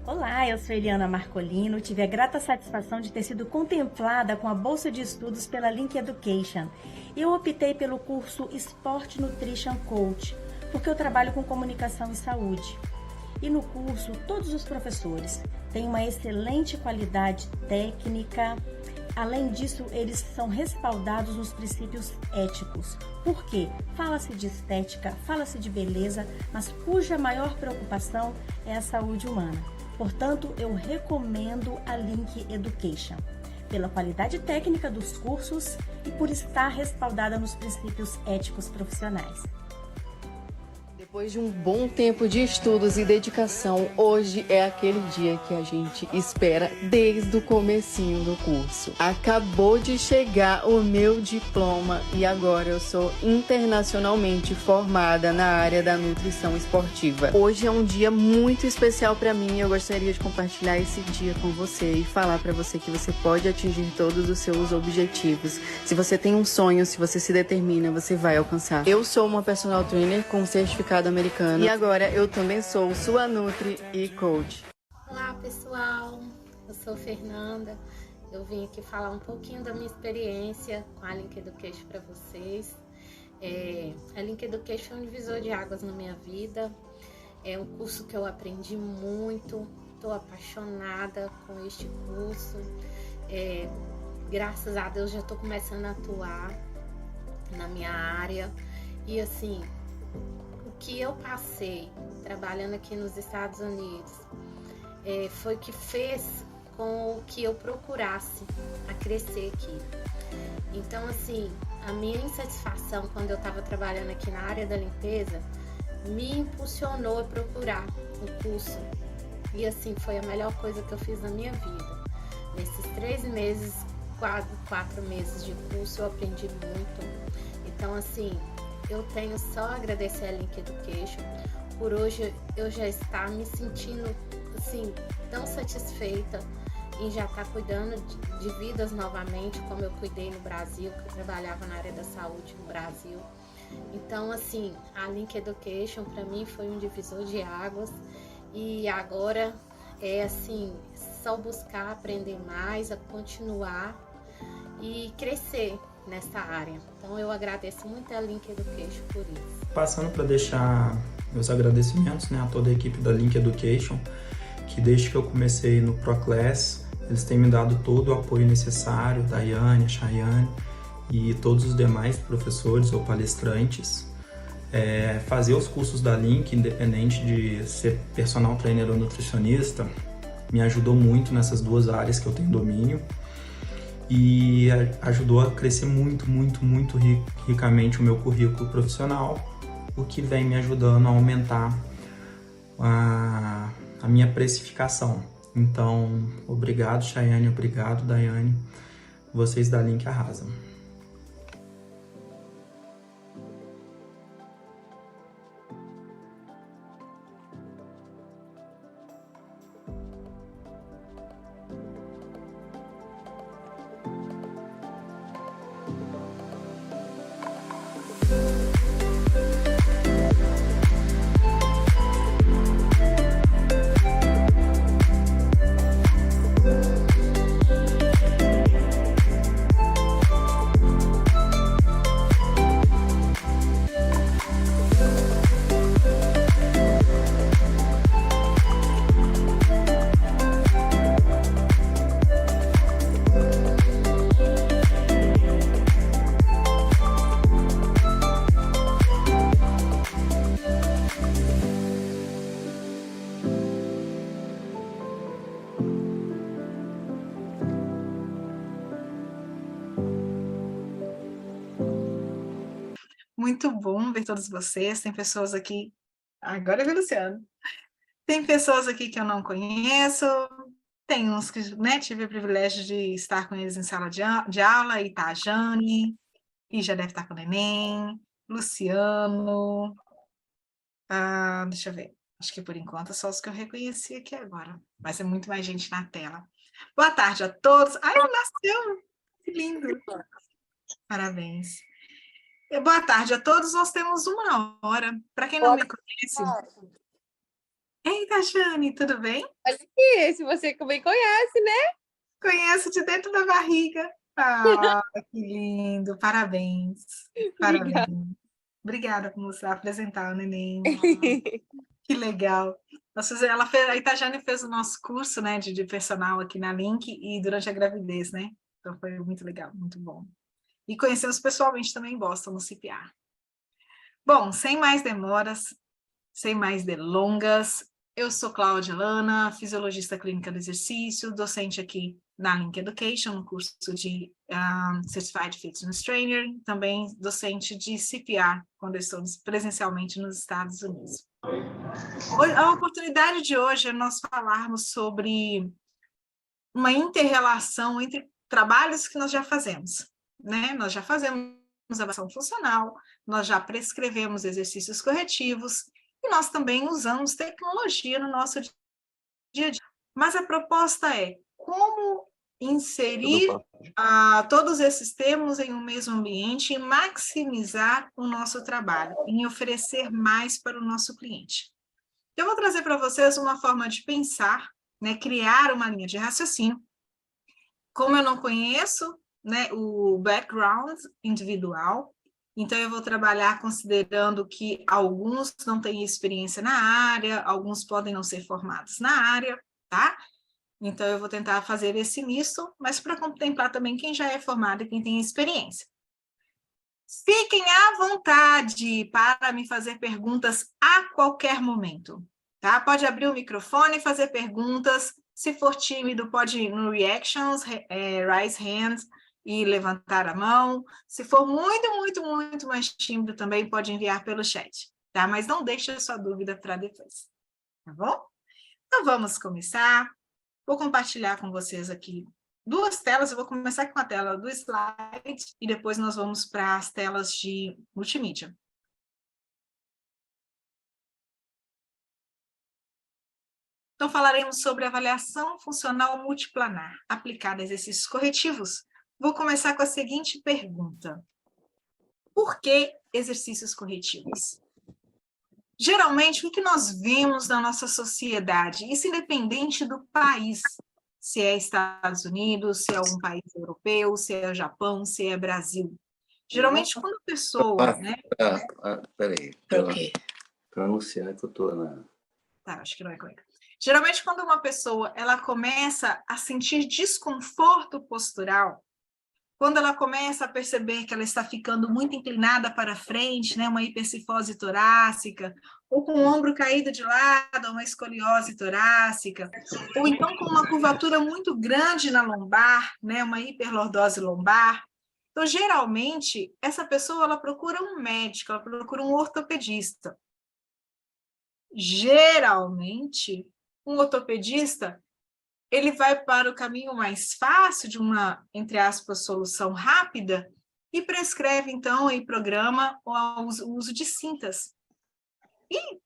Olá, eu sou Eliana Marcolino. Tive a grata satisfação de ter sido contemplada com a bolsa de estudos pela Link Education. Eu optei pelo curso Sport Nutrition Coach, porque eu trabalho com comunicação e saúde. E no curso, todos os professores têm uma excelente qualidade técnica. Além disso, eles são respaldados nos princípios éticos. Por quê? Fala-se de estética, fala-se de beleza, mas cuja maior preocupação é a saúde humana. Portanto, eu recomendo a Link Education, pela qualidade técnica dos cursos e por estar respaldada nos princípios éticos profissionais. Depois de um bom tempo de estudos e dedicação, hoje é aquele dia que a gente espera desde o comecinho do curso. Acabou de chegar o meu diploma e agora eu sou internacionalmente formada na área da nutrição esportiva. Hoje é um dia muito especial para mim e eu gostaria de compartilhar esse dia com você e falar para você que você pode atingir todos os seus objetivos. Se você tem um sonho, se você se determina, você vai alcançar. Eu sou uma personal trainer com certificado americano e agora eu também sou sua Nutri e Coach. Olá pessoal, eu sou Fernanda, eu vim aqui falar um pouquinho da minha experiência com a Link Education para vocês. A Link Education é um divisor de águas na minha vida, é um curso que eu aprendi muito, estou apaixonada com este curso, graças a Deus já estou começando a atuar na minha área e assim, o que eu passei trabalhando aqui nos Estados Unidos foi que fez com que eu procurasse a crescer aqui. Então, assim, a minha insatisfação quando eu estava trabalhando aqui na área da limpeza me impulsionou a procurar o curso. E assim, foi a melhor coisa que eu fiz na minha vida. Nesses 3 meses, quase 4 meses de curso, eu aprendi muito. Então, assim, eu tenho só a agradecer a Link Education. Por hoje eu já estou me sentindo assim, tão satisfeita em já estar cuidando de vidas novamente, como eu cuidei no Brasil, que eu trabalhava na área da saúde no Brasil. Então, assim, a Link Education para mim foi um divisor de águas e agora é assim, só buscar aprender mais, a continuar e crescer nessa área. Então eu agradeço muito a Link Education por isso. Passando para deixar meus agradecimentos, né, a toda a equipe da Link Education, que desde que eu comecei no ProClass, eles têm me dado todo o apoio necessário, Daiane, a Chayane e todos os demais professores ou palestrantes. Fazer os cursos da Link, independente de ser personal trainer ou nutricionista, me ajudou muito nessas duas áreas que eu tenho domínio. E ajudou a crescer muito ricamente o meu currículo profissional, o que vem me ajudando a aumentar a minha precificação. Então, obrigado Chayane, obrigado Daiane, vocês da Link arrasam. Muito bom ver todos vocês. Tem pessoas aqui. Agora é o Luciano. Tem pessoas aqui que eu não conheço. Tem uns que, né, tive o privilégio de estar com eles em sala de aula. E tá a Jane, e já deve estar com o neném. Luciano. Deixa eu ver. Acho que por enquanto só os que eu reconheci aqui agora. Mas é muito mais gente na tela. Boa tarde a todos. Ai, nasceu! Que lindo! Parabéns. Boa tarde a todos. Nós temos 1 hora. Para quem não me conhece, Eita, Jane, tudo bem? Olha aqui, se você também conhece, né? Conheço de dentro da barriga. Ah, que lindo, parabéns. Parabéns. Obrigada. Obrigada por mostrar, apresentar o neném. Que legal. A Itajane fez o nosso curso, né, de personal aqui na Link e durante a gravidez, né? Então foi muito legal, muito bom. E conhecemos pessoalmente também em Boston, no CPR. Bom, sem mais demoras, sem mais delongas, eu sou Cláudia Lana, fisiologista clínica do exercício, docente aqui na Link Education, no curso de Certified Fitness Trainer, também docente de CPR, quando eu estou presencialmente nos Estados Unidos. A oportunidade de hoje é nós falarmos sobre uma inter-relação entre trabalhos que nós já fazemos, né? Nós já fazemos avaliação funcional, nós já prescrevemos exercícios corretivos e nós também usamos tecnologia no nosso dia a dia. Mas a proposta é como inserir todos esses termos em um mesmo ambiente e maximizar o nosso trabalho, em oferecer mais para o nosso cliente. Eu vou trazer para vocês uma forma de pensar, né, criar uma linha de raciocínio. Como eu não conheço, né, o background individual, então eu vou trabalhar considerando que alguns não têm experiência na área, alguns podem não ser formados na área, tá? Então eu vou tentar fazer esse misto, mas para contemplar também quem já é formado e quem tem experiência. Fiquem à vontade para me fazer perguntas a qualquer momento, tá? Pode abrir o microfone e fazer perguntas. Se for tímido, pode ir no Reactions, raise hand e levantar a mão. Se for muito mais tímido também, pode enviar pelo chat, tá? Mas não deixe a sua dúvida para depois, tá bom? Então vamos começar. Vou compartilhar com vocês aqui duas telas. Eu vou começar com a tela do slide e depois nós vamos para as telas de multimídia. Então, falaremos sobre avaliação funcional multiplanar, aplicada a exercícios corretivos. Vou começar com a seguinte pergunta. Por que exercícios corretivos? Geralmente, o que nós vemos na nossa sociedade, isso independente do país, se é Estados Unidos, se é algum país europeu, se é Japão, se é Brasil. Geralmente, quando a pessoa... né? Peraí, para anunciar que eu estou na... Tá, acho que não é correto. Geralmente, quando uma pessoa ela começa a sentir desconforto postural, quando ela começa a perceber que ela está ficando muito inclinada para frente, né, uma hipercifose torácica, ou com o ombro caído de lado, uma escoliose torácica, ou então com uma curvatura muito grande na lombar, né, uma hiperlordose lombar. Então, geralmente, essa pessoa ela procura um médico, ela procura um ortopedista. Geralmente, um ortopedista ele vai para o caminho mais fácil de uma, entre aspas, solução rápida e prescreve, então, e programa o uso de cintas. E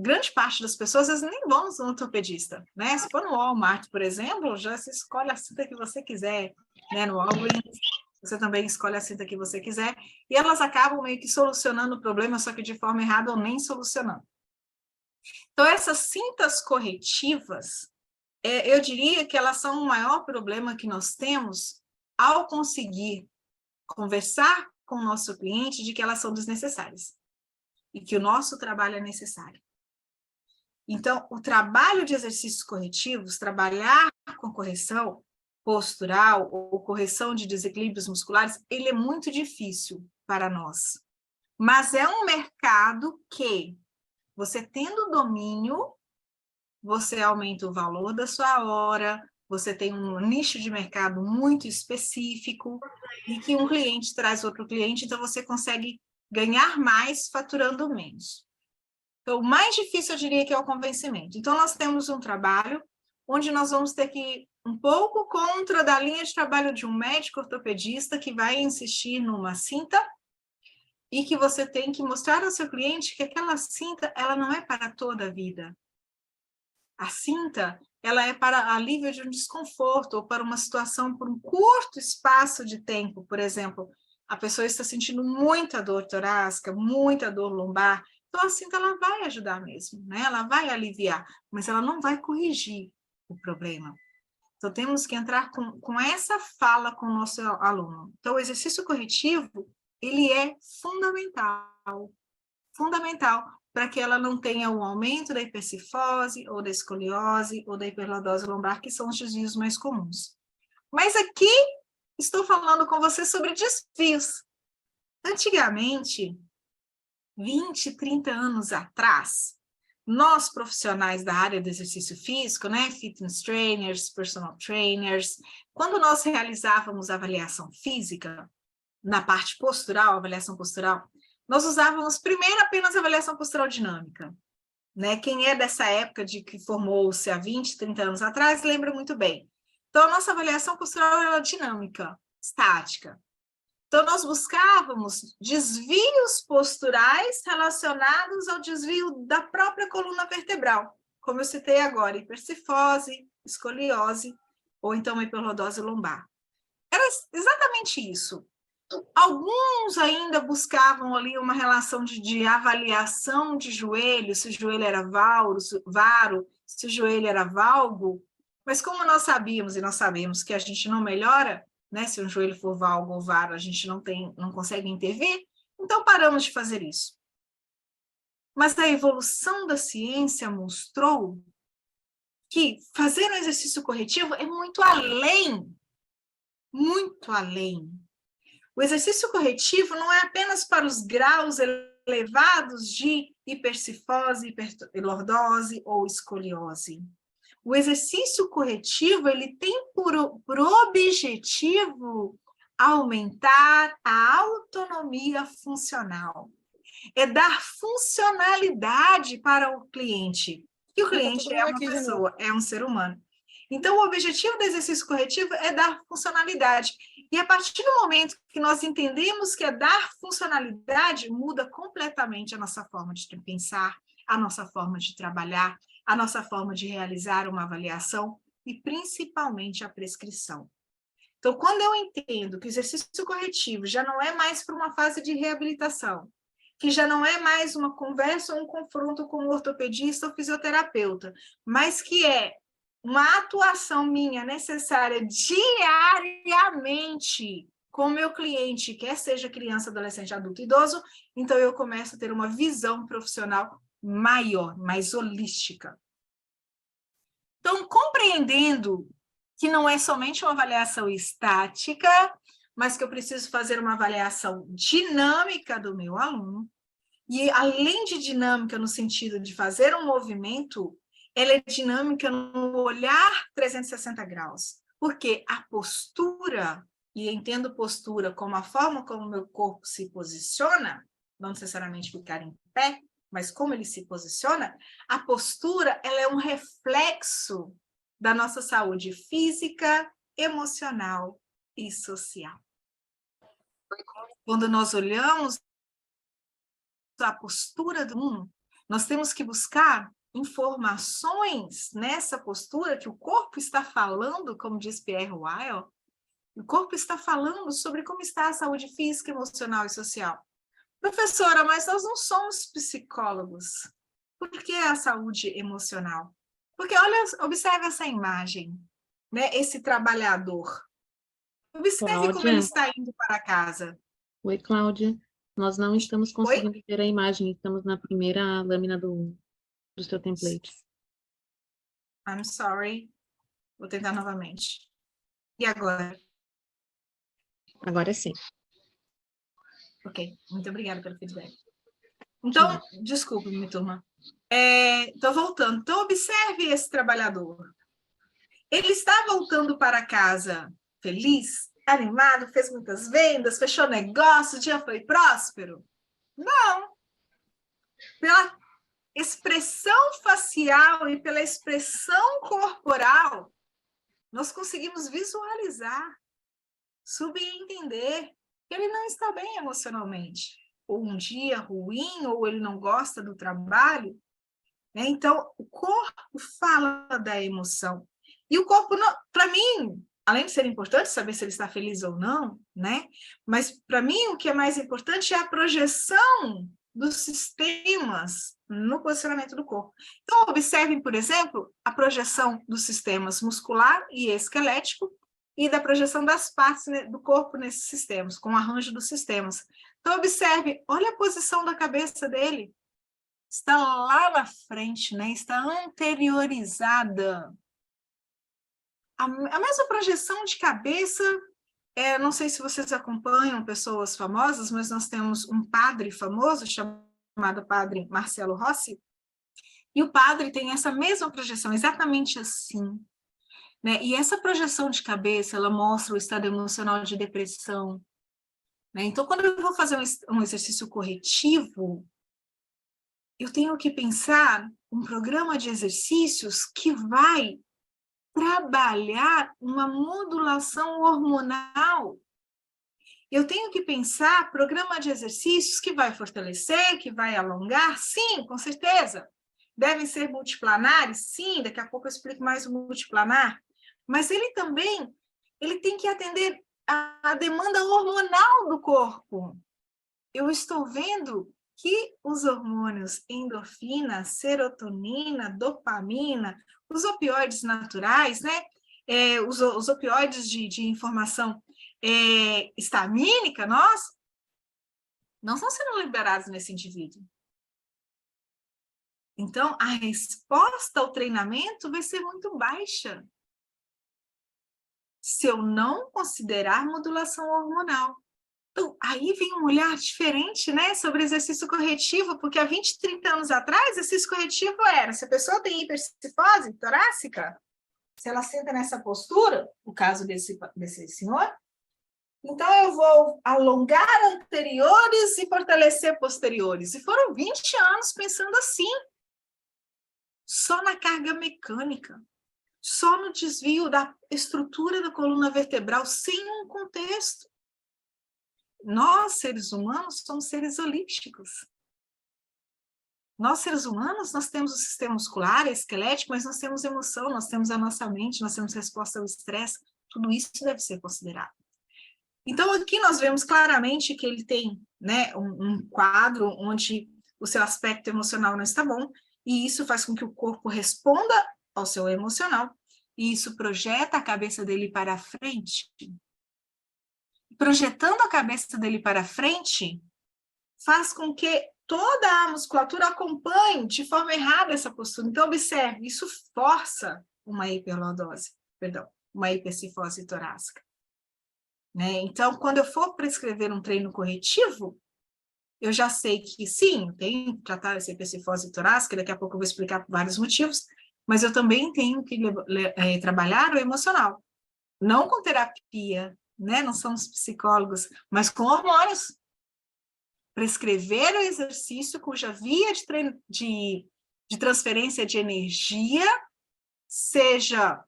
grande parte das pessoas às vezes nem vão no ortopedista, né? Se for no Walmart, por exemplo, já se escolhe a cinta que você quiser, né? No Walgreens, você também escolhe a cinta que você quiser, e elas acabam meio que solucionando o problema, só que de forma errada ou nem solucionando. Então, essas cintas corretivas, eu diria que elas são o maior problema que nós temos ao conseguir conversar com o nosso cliente de que elas são desnecessárias e que o nosso trabalho é necessário. Então, o trabalho de exercícios corretivos, trabalhar com correção postural ou correção de desequilíbrios musculares, ele é muito difícil para nós. Mas é um mercado que, você tendo domínio, você aumenta o valor da sua hora, você tem um nicho de mercado muito específico, e que um cliente traz outro cliente, então você consegue ganhar mais faturando menos. Então, o mais difícil, eu diria, que é o convencimento. Então, nós temos um trabalho onde nós vamos ter que ir um pouco contra da linha de trabalho de um médico ortopedista que vai insistir numa cinta e que você tem que mostrar ao seu cliente que aquela cinta ela não é para toda a vida. A cinta, ela é para alívio de um desconforto ou para uma situação por um curto espaço de tempo. Por exemplo, a pessoa está sentindo muita dor torácica, muita dor lombar, Então, a cinta ela vai ajudar mesmo, né? Ela vai aliviar, mas ela não vai corrigir o problema. Então, temos que entrar com essa fala com o nosso aluno. Então, o exercício corretivo, ele é fundamental para que ela não tenha o aumento da hipercifose, ou da escoliose, ou da hiperlordose lombar, que são os desvios mais comuns. Mas aqui, estou falando com você sobre desvios. Antigamente, 20, 30 anos atrás, nós profissionais da área do exercício físico, né, fitness trainers, personal trainers, quando nós realizávamos avaliação física, na parte postural, avaliação postural, nós usávamos primeiro apenas avaliação postural dinâmica, né? Quem é dessa época de que formou-se há 20, 30 anos atrás, lembra muito bem. Então, a nossa avaliação postural era dinâmica, estática. Então, nós buscávamos desvios posturais relacionados ao desvio da própria coluna vertebral, como eu citei agora, hipercifose, escoliose, ou então hiperlordose lombar. Era exatamente isso. Alguns ainda buscavam ali uma relação de avaliação de joelho, se o joelho era varo, se o joelho era valgo, mas como nós sabíamos e nós sabemos que a gente não melhora, né, se um joelho for valgo ou varo, a gente não consegue intervir, então paramos de fazer isso. Mas a evolução da ciência mostrou que fazer um exercício corretivo é muito além. O exercício corretivo não é apenas para os graus elevados de hipercifose, hiperlordose ou escoliose. O exercício corretivo ele tem por objetivo aumentar a autonomia funcional. É dar funcionalidade para o cliente. E o cliente é uma pessoa, é um ser humano. Então, o objetivo do exercício corretivo é dar funcionalidade. E a partir do momento que nós entendemos que é dar funcionalidade, muda completamente a nossa forma de pensar, a nossa forma de trabalhar, a nossa forma de realizar uma avaliação e, principalmente, a prescrição. Então, quando eu entendo que o exercício corretivo já não é mais para uma fase de reabilitação, que já não é mais uma conversa ou um confronto com o ortopedista ou fisioterapeuta, mas que é uma atuação minha necessária diariamente com o meu cliente, quer seja criança, adolescente, adulto, idoso, então eu começo a ter uma visão profissional maior, mais holística. Então, compreendendo que não é somente uma avaliação estática, mas que eu preciso fazer uma avaliação dinâmica do meu aluno, e além de dinâmica no sentido de fazer um movimento, ela é dinâmica no olhar 360 graus, porque a postura, e entendo postura como a forma como o meu corpo se posiciona, não necessariamente ficar em pé, mas como ele se posiciona, a postura ela é um reflexo da nossa saúde física, emocional e social. Quando nós olhamos a postura do mundo, nós temos que buscar informações nessa postura que o corpo está falando, como diz Pierre Weil, o corpo está falando sobre como está a saúde física, emocional e social. Professora, mas nós não somos psicólogos. Por que a saúde emocional? Porque, olha, observe essa imagem, né? Esse trabalhador. Observe Cláudia. como ele está indo para casa. Oi, Cláudia. Nós não estamos conseguindo ver a imagem, estamos na primeira lâmina do seu template. I'm sorry. Vou tentar novamente. E agora? Agora sim. Ok, muito obrigada pelo feedback. Então, desculpe-me, turma. Estou voltando. Então, observe esse trabalhador. Ele está voltando para casa feliz, animado, fez muitas vendas, fechou negócio, o dia foi próspero? Não. Pela expressão facial e pela expressão corporal, nós conseguimos visualizar, subentender que ele não está bem emocionalmente, ou um dia ruim, ou ele não gosta do trabalho, né? Então, o corpo fala da emoção. E o corpo, para mim, além de ser importante saber se ele está feliz ou não, né? Mas, para mim, o que é mais importante é a projeção dos sistemas no posicionamento do corpo. Então, observem, por exemplo, a projeção dos sistemas muscular e esquelético e da projeção das partes do corpo nesses sistemas, com o arranjo dos sistemas. Então, observe, olha a posição da cabeça dele. Está lá na frente, né? Está anteriorizada. A mesma projeção de cabeça, não sei se vocês acompanham pessoas famosas, mas nós temos um padre famoso chamado Padre Marcelo Rossi, e o padre tem essa mesma projeção, exatamente assim, né? E essa projeção de cabeça, ela mostra o estado emocional de depressão, né? Então, quando eu vou fazer um exercício corretivo, eu tenho que pensar um programa de exercícios que vai trabalhar uma modulação hormonal. Eu tenho que pensar programa de exercícios que vai fortalecer, que vai alongar, sim, com certeza. Devem ser multiplanares, sim, daqui a pouco eu explico mais o multiplanar, mas ele tem que atender a demanda hormonal do corpo. Eu estou vendo que os hormônios endorfina, serotonina, dopamina, os opioides naturais, né? Os opioides de informação histamínica, não estão sendo liberados nesse indivíduo. Então, a resposta ao treinamento vai ser muito baixa se eu não considerar modulação hormonal. Então, aí vem um olhar diferente, né, sobre exercício corretivo, porque há 20, 30 anos atrás, exercício corretivo era, se a pessoa tem hipercifose torácica, se ela senta nessa postura, o caso desse senhor, então eu vou alongar anteriores e fortalecer posteriores. E foram 20 anos pensando assim, só na carga mecânica, só no desvio da estrutura da coluna vertebral, sem um contexto. Nós, seres humanos, somos seres holísticos. Nós, seres humanos, nós temos o sistema muscular, esquelético, mas nós temos emoção, nós temos a nossa mente, nós temos resposta ao estresse, tudo isso deve ser considerado. Então, aqui nós vemos claramente que ele tem, né, um quadro onde o seu aspecto emocional não está bom, e isso faz com que o corpo responda ao seu emocional, e isso projeta a cabeça dele para frente. Projetando a cabeça dele para frente, faz com que toda a musculatura acompanhe de forma errada essa postura. Então, observe, isso força uma hiperlordose, uma hipercifose torácica. Né? Então, quando eu for prescrever um treino corretivo, eu já sei que sim, tenho que tratar essa hipercifose torácica, daqui a pouco eu vou explicar por vários motivos, mas eu também tenho que trabalhar o emocional. Não com terapia, né? Não somos psicólogos, mas com hormônios. Prescrever o exercício cuja via de transferência de energia seja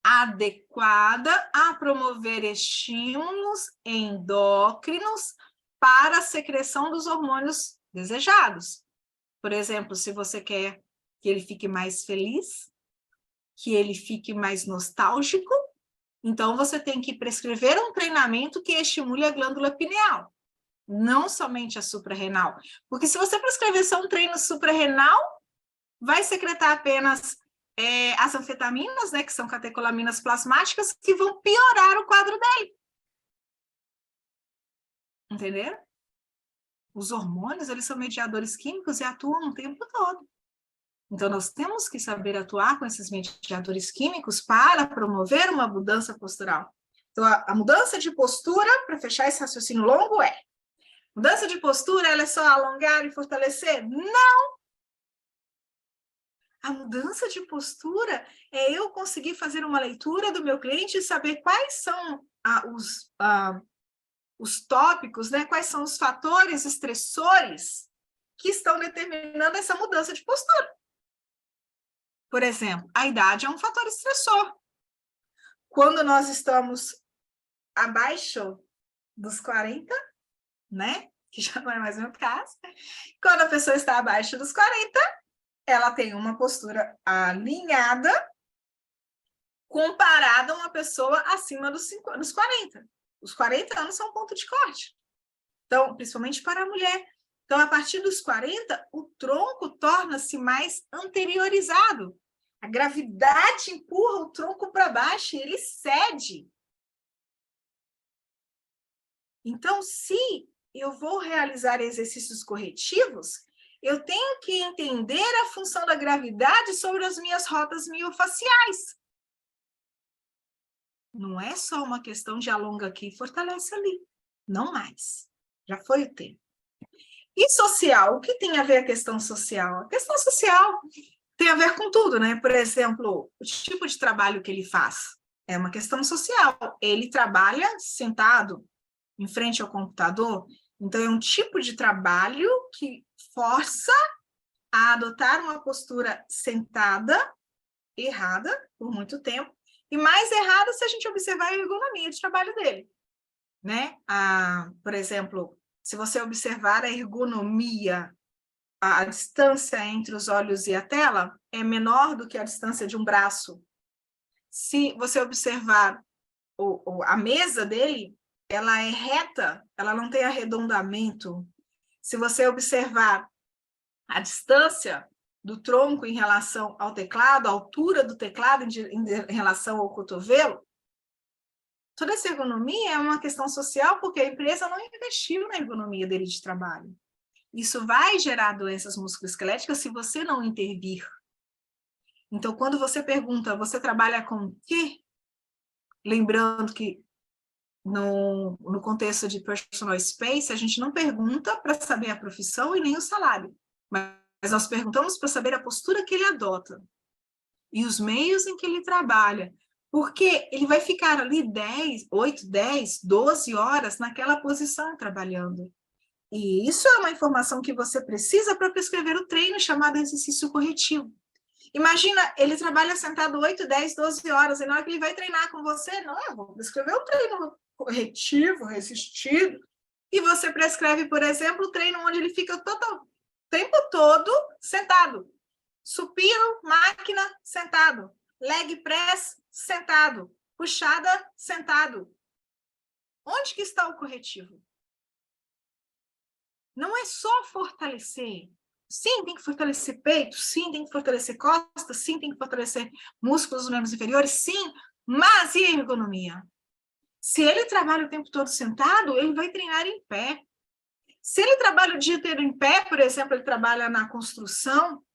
adequada a promover estímulos endócrinos para a secreção dos hormônios desejados. Por exemplo, se você quer que ele fique mais feliz, que ele fique mais nostálgico, então você tem que prescrever um treinamento que estimule a glândula pineal, não somente a suprarrenal. Porque se você prescrever só um treino suprarrenal, vai secretar apenas as anfetaminas, né, que são catecolaminas plasmáticas, que vão piorar o quadro dele. Entenderam? Os hormônios, eles são mediadores químicos e atuam o tempo todo. Então, nós temos que saber atuar com esses mediadores químicos para promover uma mudança postural. Então, a mudança de postura, para fechar esse raciocínio longo, mudança de postura, ela é só alongar e fortalecer? Não! A mudança de postura é eu conseguir fazer uma leitura do meu cliente e saber quais são os tópicos, né? Quais são os fatores estressores que estão determinando essa mudança de postura. Por exemplo, a idade é um fator estressor. Quando nós estamos abaixo dos 40, né? Que já não é mais o meu caso. Quando a pessoa está abaixo dos 40, ela tem uma postura alinhada comparada a uma pessoa acima dos 40. Os 40 anos são um ponto de corte. Então, principalmente para a mulher. Então, a partir dos 40, o tronco torna-se mais anteriorizado. A gravidade empurra o tronco para baixo e ele cede. Então, se eu vou realizar exercícios corretivos, eu tenho que entender a função da gravidade sobre as minhas rotas miofaciais. Não é só uma questão de alonga aqui e fortalece ali. Não mais. Já foi o tempo. E social? O que tem a ver a questão social? A questão social tem a ver com tudo, né? Por exemplo, o tipo de trabalho que ele faz é uma questão social. Ele trabalha sentado em frente ao computador, então é um tipo de trabalho que força a adotar uma postura sentada, errada, por muito tempo, e mais errada se a gente observar a ergonomia de trabalho dele, né? Por exemplo, se você observar a ergonomia, a distância entre os olhos e a tela é menor do que a distância de um braço. Se você observar a mesa dele, ela é reta, ela não tem arredondamento. Se você observar a distância do tronco em relação ao teclado, a altura do teclado em relação ao cotovelo, toda essa ergonomia é uma questão social porque a empresa não investiu na ergonomia dele de trabalho. Isso vai gerar doenças musculoesqueléticas se você não intervir. Então, quando você pergunta, você trabalha com o quê? Lembrando que no contexto de personal space, a gente não pergunta para saber a profissão e nem o salário, mas nós perguntamos para saber a postura que ele adota e os meios em que ele trabalha, porque ele vai ficar ali 8, 10, 12 horas naquela posição trabalhando. E isso é uma informação que você precisa para prescrever o treino chamado exercício corretivo. Imagina, ele trabalha sentado 8, 10, 12 horas, e na hora que ele vai treinar com você, não, eu vou prescrever o treino corretivo, resistido, e você prescreve, por exemplo, o treino onde ele fica o tempo todo sentado. Supino, máquina, sentado. Leg press, sentado. Puxada, sentado. Onde que está o corretivo? Não é só fortalecer. Sim, tem que fortalecer peito, sim, tem que fortalecer costas, sim, tem que fortalecer músculos dos membros inferiores, sim, mas e a ergonomia? Se ele trabalha o tempo todo sentado, ele vai treinar em pé. Se ele trabalha o dia inteiro em pé, por exemplo, ele trabalha na construção,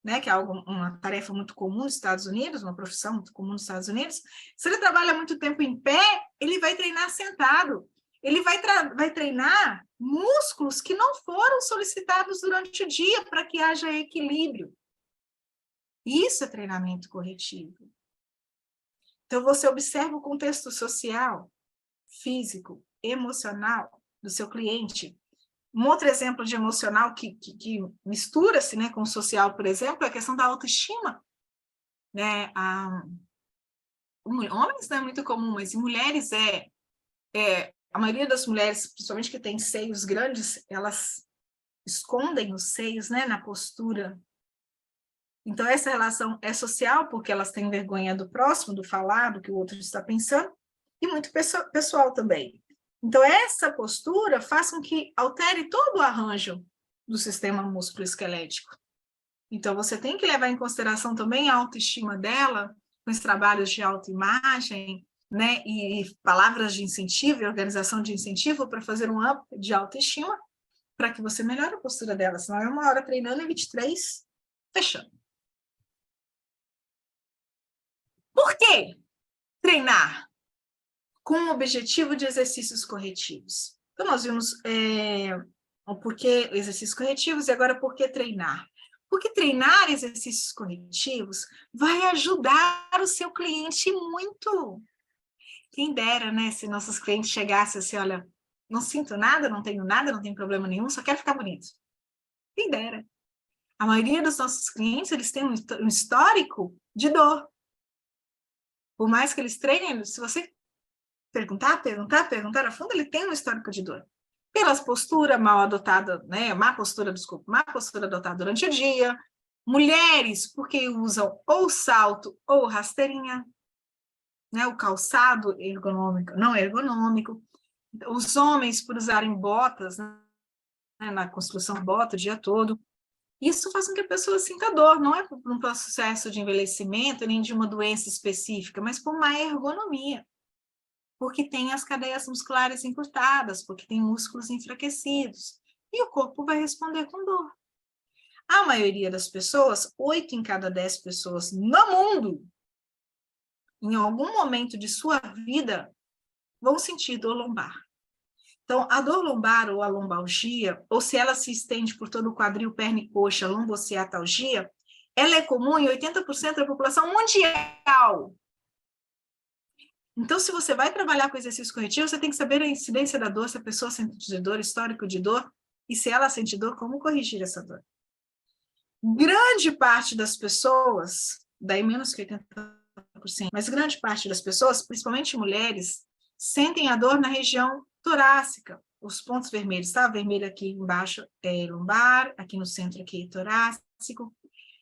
né, que é uma tarefa muito comum nos Estados Unidos, uma profissão muito comum nos Estados Unidos, se ele trabalha muito tempo em pé, ele vai treinar sentado. Ele vai treinar músculos que não foram solicitados durante o dia para que haja equilíbrio. Isso é treinamento corretivo. Então, você observa o contexto social, físico, emocional do seu cliente. Um outro exemplo de emocional que mistura-se, né, com o social, por exemplo, é a questão da autoestima. Né? Homens não é muito comum, mas em mulheres a maioria das mulheres, principalmente que têm seios grandes, elas escondem os seios, né, na postura. Então, essa relação é social, porque elas têm vergonha do próximo, do falar, do que o outro está pensando, e muito pessoal também. Então, essa postura faz com que altere todo o arranjo do sistema músculo-esquelético. Então, você tem que levar em consideração também a autoestima dela, com os trabalhos de autoimagem, né, e palavras de incentivo e organização de incentivo para fazer um up de autoestima, para que você melhore a postura dela, senão é 1 hora treinando e 23 fechando. Por que treinar com o objetivo de exercícios corretivos? Então, nós vimos o porquê exercícios corretivos e agora por que treinar. Porque treinar exercícios corretivos vai ajudar o seu cliente muito. Quem dera, né, se nossos clientes chegassem assim, olha, não sinto nada, não tenho problema nenhum, só quero ficar bonito. Quem dera. A maioria dos nossos clientes, eles têm um histórico de dor. Por mais que eles treinem, se você perguntar a fundo, ele tem um histórico de dor. Pelas posturas mal adotada, né, má postura adotada durante o dia. Mulheres, porque usam ou salto ou rasteirinha. Né, o calçado ergonômico, não ergonômico, os homens por usarem botas, né, na construção bota o dia todo. Isso faz com que a pessoa sinta dor, não é por um processo de envelhecimento, nem de uma doença específica, mas por má ergonomia. Porque tem as cadeias musculares encurtadas, porque tem músculos enfraquecidos. E o corpo vai responder com dor. A maioria das pessoas, 8 em cada 10 pessoas no mundo, em algum momento de sua vida, vão sentir dor lombar. Então, a dor lombar ou a lombalgia, ou se ela se estende por todo o quadril, perna e coxa, lombociatalgia, ela é comum em 80% da população mundial. Então, se você vai trabalhar com exercício corretivo, você tem que saber a incidência da dor, se a pessoa sente dor, histórico de dor, e se ela sente dor, como corrigir essa dor. Grande parte das pessoas, daí menos que 80%, mas grande parte das pessoas, principalmente mulheres, sentem a dor na região torácica, os pontos vermelhos, tá? Vermelho aqui embaixo é lombar, aqui no centro aqui é torácico.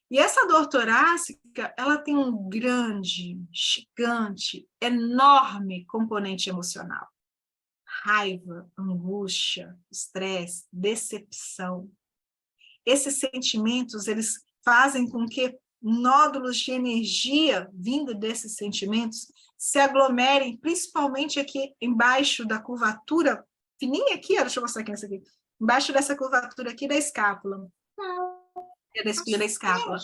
E essa dor torácica, ela tem um grande, gigante, enorme componente emocional. Raiva, angústia, estresse, decepção. Esses sentimentos, eles fazem com que nódulos de energia vindo desses sentimentos se aglomerem, principalmente aqui embaixo da curvatura, fininha aqui, deixa eu mostrar aqui nessa aqui, embaixo dessa curvatura aqui da escápula. Da espinha da escápula.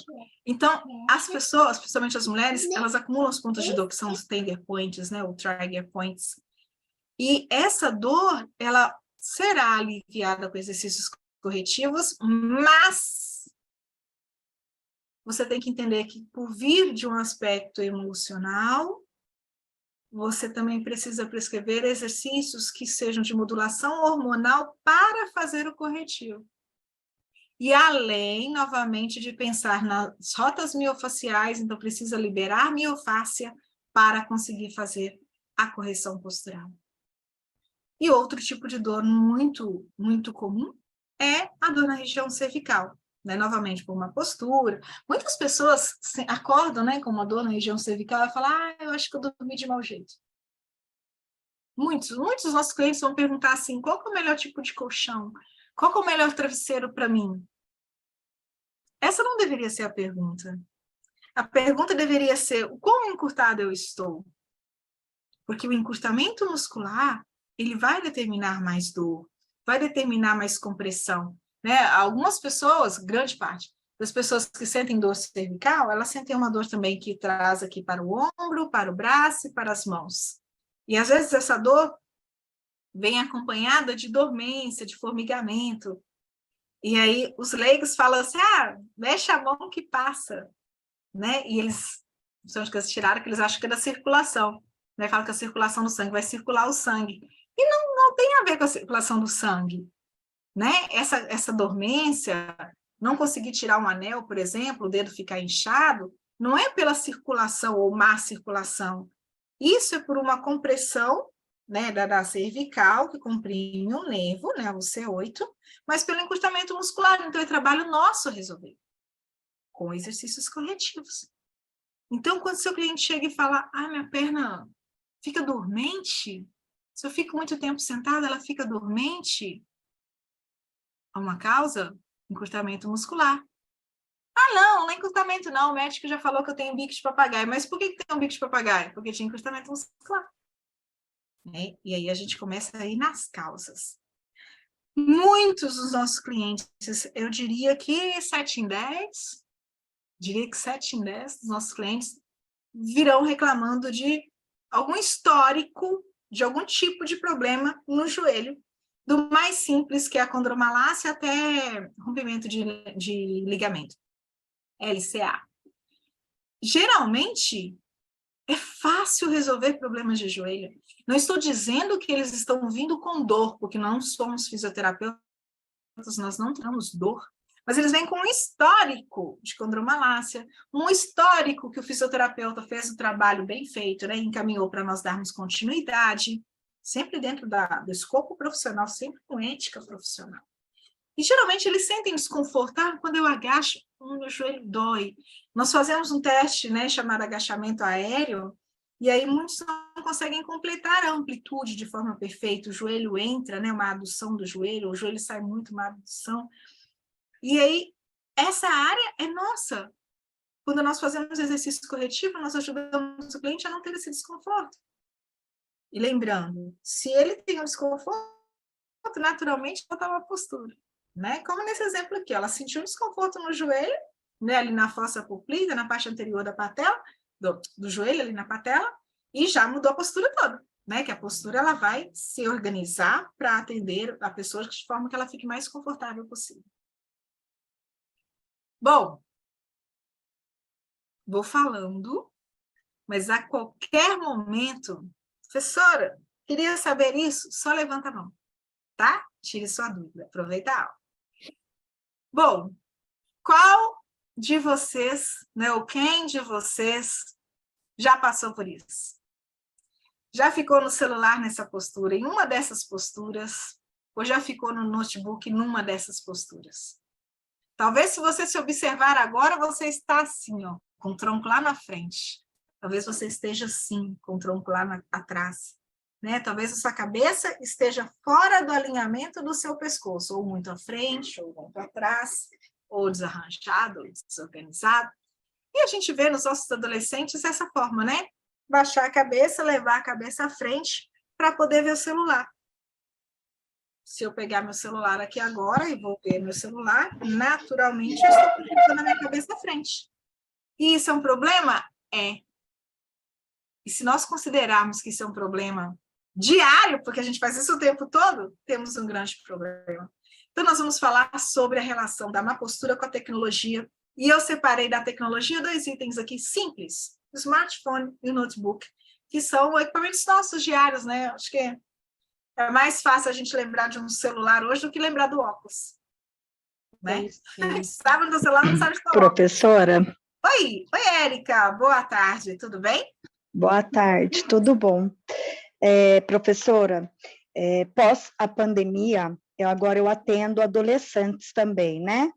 Então, as pessoas, principalmente as mulheres, elas acumulam os pontos de dor, que são os tender points, né, ou trigger points. E essa dor, ela será aliviada com exercícios corretivos, mas você tem que entender que, por vir de um aspecto emocional, você também precisa prescrever exercícios que sejam de modulação hormonal para fazer o corretivo. E além, novamente, de pensar nas rotas miofaciais, então precisa liberar miofáscia para conseguir fazer a correção postural. E outro tipo de dor muito, muito comum é a dor na região cervical, né? Novamente, por uma postura. Muitas pessoas acordam, né, com uma dor na região cervical e falam, eu acho que eu dormi de mau jeito. Muitos dos nossos clientes vão perguntar assim, qual que é o melhor tipo de colchão? Qual que é o melhor travesseiro para mim? Essa não deveria ser a pergunta. A pergunta deveria ser, o quão encurtado eu estou? Porque o encurtamento muscular, ele vai determinar mais dor, vai determinar mais compressão, né? Algumas pessoas, grande parte das pessoas que sentem dor cervical, elas sentem uma dor também que traz aqui para o ombro, para o braço e para as mãos. E às vezes essa dor vem acompanhada de dormência, de formigamento. E aí os leigos falam assim, mexe a mão que passa, né? E eles, são que eles tiraram, que eles acham que é da circulação, né? Falam que a circulação do sangue vai circular o sangue. E não tem a ver com a circulação do sangue, né? Essa dormência, não conseguir tirar um anel, por exemplo, o dedo ficar inchado, não é pela circulação ou má circulação. Isso é por uma compressão, né, da cervical, que comprime o nervo, né, o C8, mas pelo encurtamento muscular. Então, é trabalho nosso resolver, com exercícios corretivos. Então, quando seu cliente chega e fala, minha perna fica dormente, se eu fico muito tempo sentada, ela fica dormente, há uma causa, encurtamento muscular. Não é encurtamento não, o médico já falou que eu tenho bico de papagaio, mas por que tem um bico de papagaio? Porque tinha encurtamento muscular. Né? E aí a gente começa a ir nas causas. Muitos dos nossos clientes, eu diria que 7 em 10 dos nossos clientes virão reclamando de algum histórico, de algum tipo de problema no joelho, do mais simples, que é a condromalácia, até rompimento de ligamento, LCA. Geralmente, é fácil resolver problemas de joelho. Não estou dizendo que eles estão vindo com dor, porque não somos fisioterapeutas, nós não temos dor, mas eles vêm com um histórico de condromalácia, um histórico que o fisioterapeuta fez o trabalho bem feito, né? Encaminhou para nós darmos continuidade, sempre dentro do escopo profissional, sempre com ética profissional. E geralmente eles sentem desconforto, quando eu agacho, o meu joelho dói. Nós fazemos um teste, né, chamado agachamento aéreo, e aí muitos não conseguem completar a amplitude de forma perfeita, o joelho entra, né, uma adução do joelho, o joelho sai muito, uma adução. E aí, essa área é nossa. Quando nós fazemos exercício corretivo, nós ajudamos o cliente a não ter esse desconforto. E lembrando, se ele tem um desconforto, naturalmente botar uma postura, né? Como nesse exemplo aqui, ela sentiu um desconforto no joelho, né, ali na fossa poplítea, na parte anterior da patela, do joelho, ali na patela, e já mudou a postura toda, né? Que a postura ela vai se organizar para atender a pessoa de forma que ela fique mais confortável possível. Bom, vou falando, mas a qualquer momento, professora, queria saber isso? Só levanta a mão, tá? Tire sua dúvida, aproveita a aula. Bom, qual de vocês, né, ou quem de vocês já passou por isso? Já ficou no celular nessa postura, em uma dessas posturas, ou já ficou no notebook numa dessas posturas? Talvez se você se observar agora, você está assim, ó, com o tronco lá na frente. Talvez você esteja assim, com o tronco lá atrás. Né? Talvez a sua cabeça esteja fora do alinhamento do seu pescoço, ou muito à frente, ou muito atrás, ou desarranjado, ou desorganizado. E a gente vê nos nossos adolescentes essa forma, né? Baixar a cabeça, levar a cabeça à frente para poder ver o celular. Se eu pegar meu celular aqui agora e vou ver meu celular, naturalmente eu estou colocando a minha cabeça à frente. E isso é um problema? É. E se nós considerarmos que isso é um problema diário, porque a gente faz isso o tempo todo, temos um grande problema. Então, nós vamos falar sobre a relação da má postura com a tecnologia. E eu separei da tecnologia 2 itens aqui simples, o smartphone e o notebook, que são equipamentos nossos diários, né? Acho que é mais fácil a gente lembrar de um celular hoje do que lembrar do óculos. Né? Sabe do celular, não sabe de óculos. Professora? Oi, Érica, boa tarde, tudo bem? Boa tarde, tudo bom. Professora, pós a pandemia, agora eu atendo adolescentes também, né?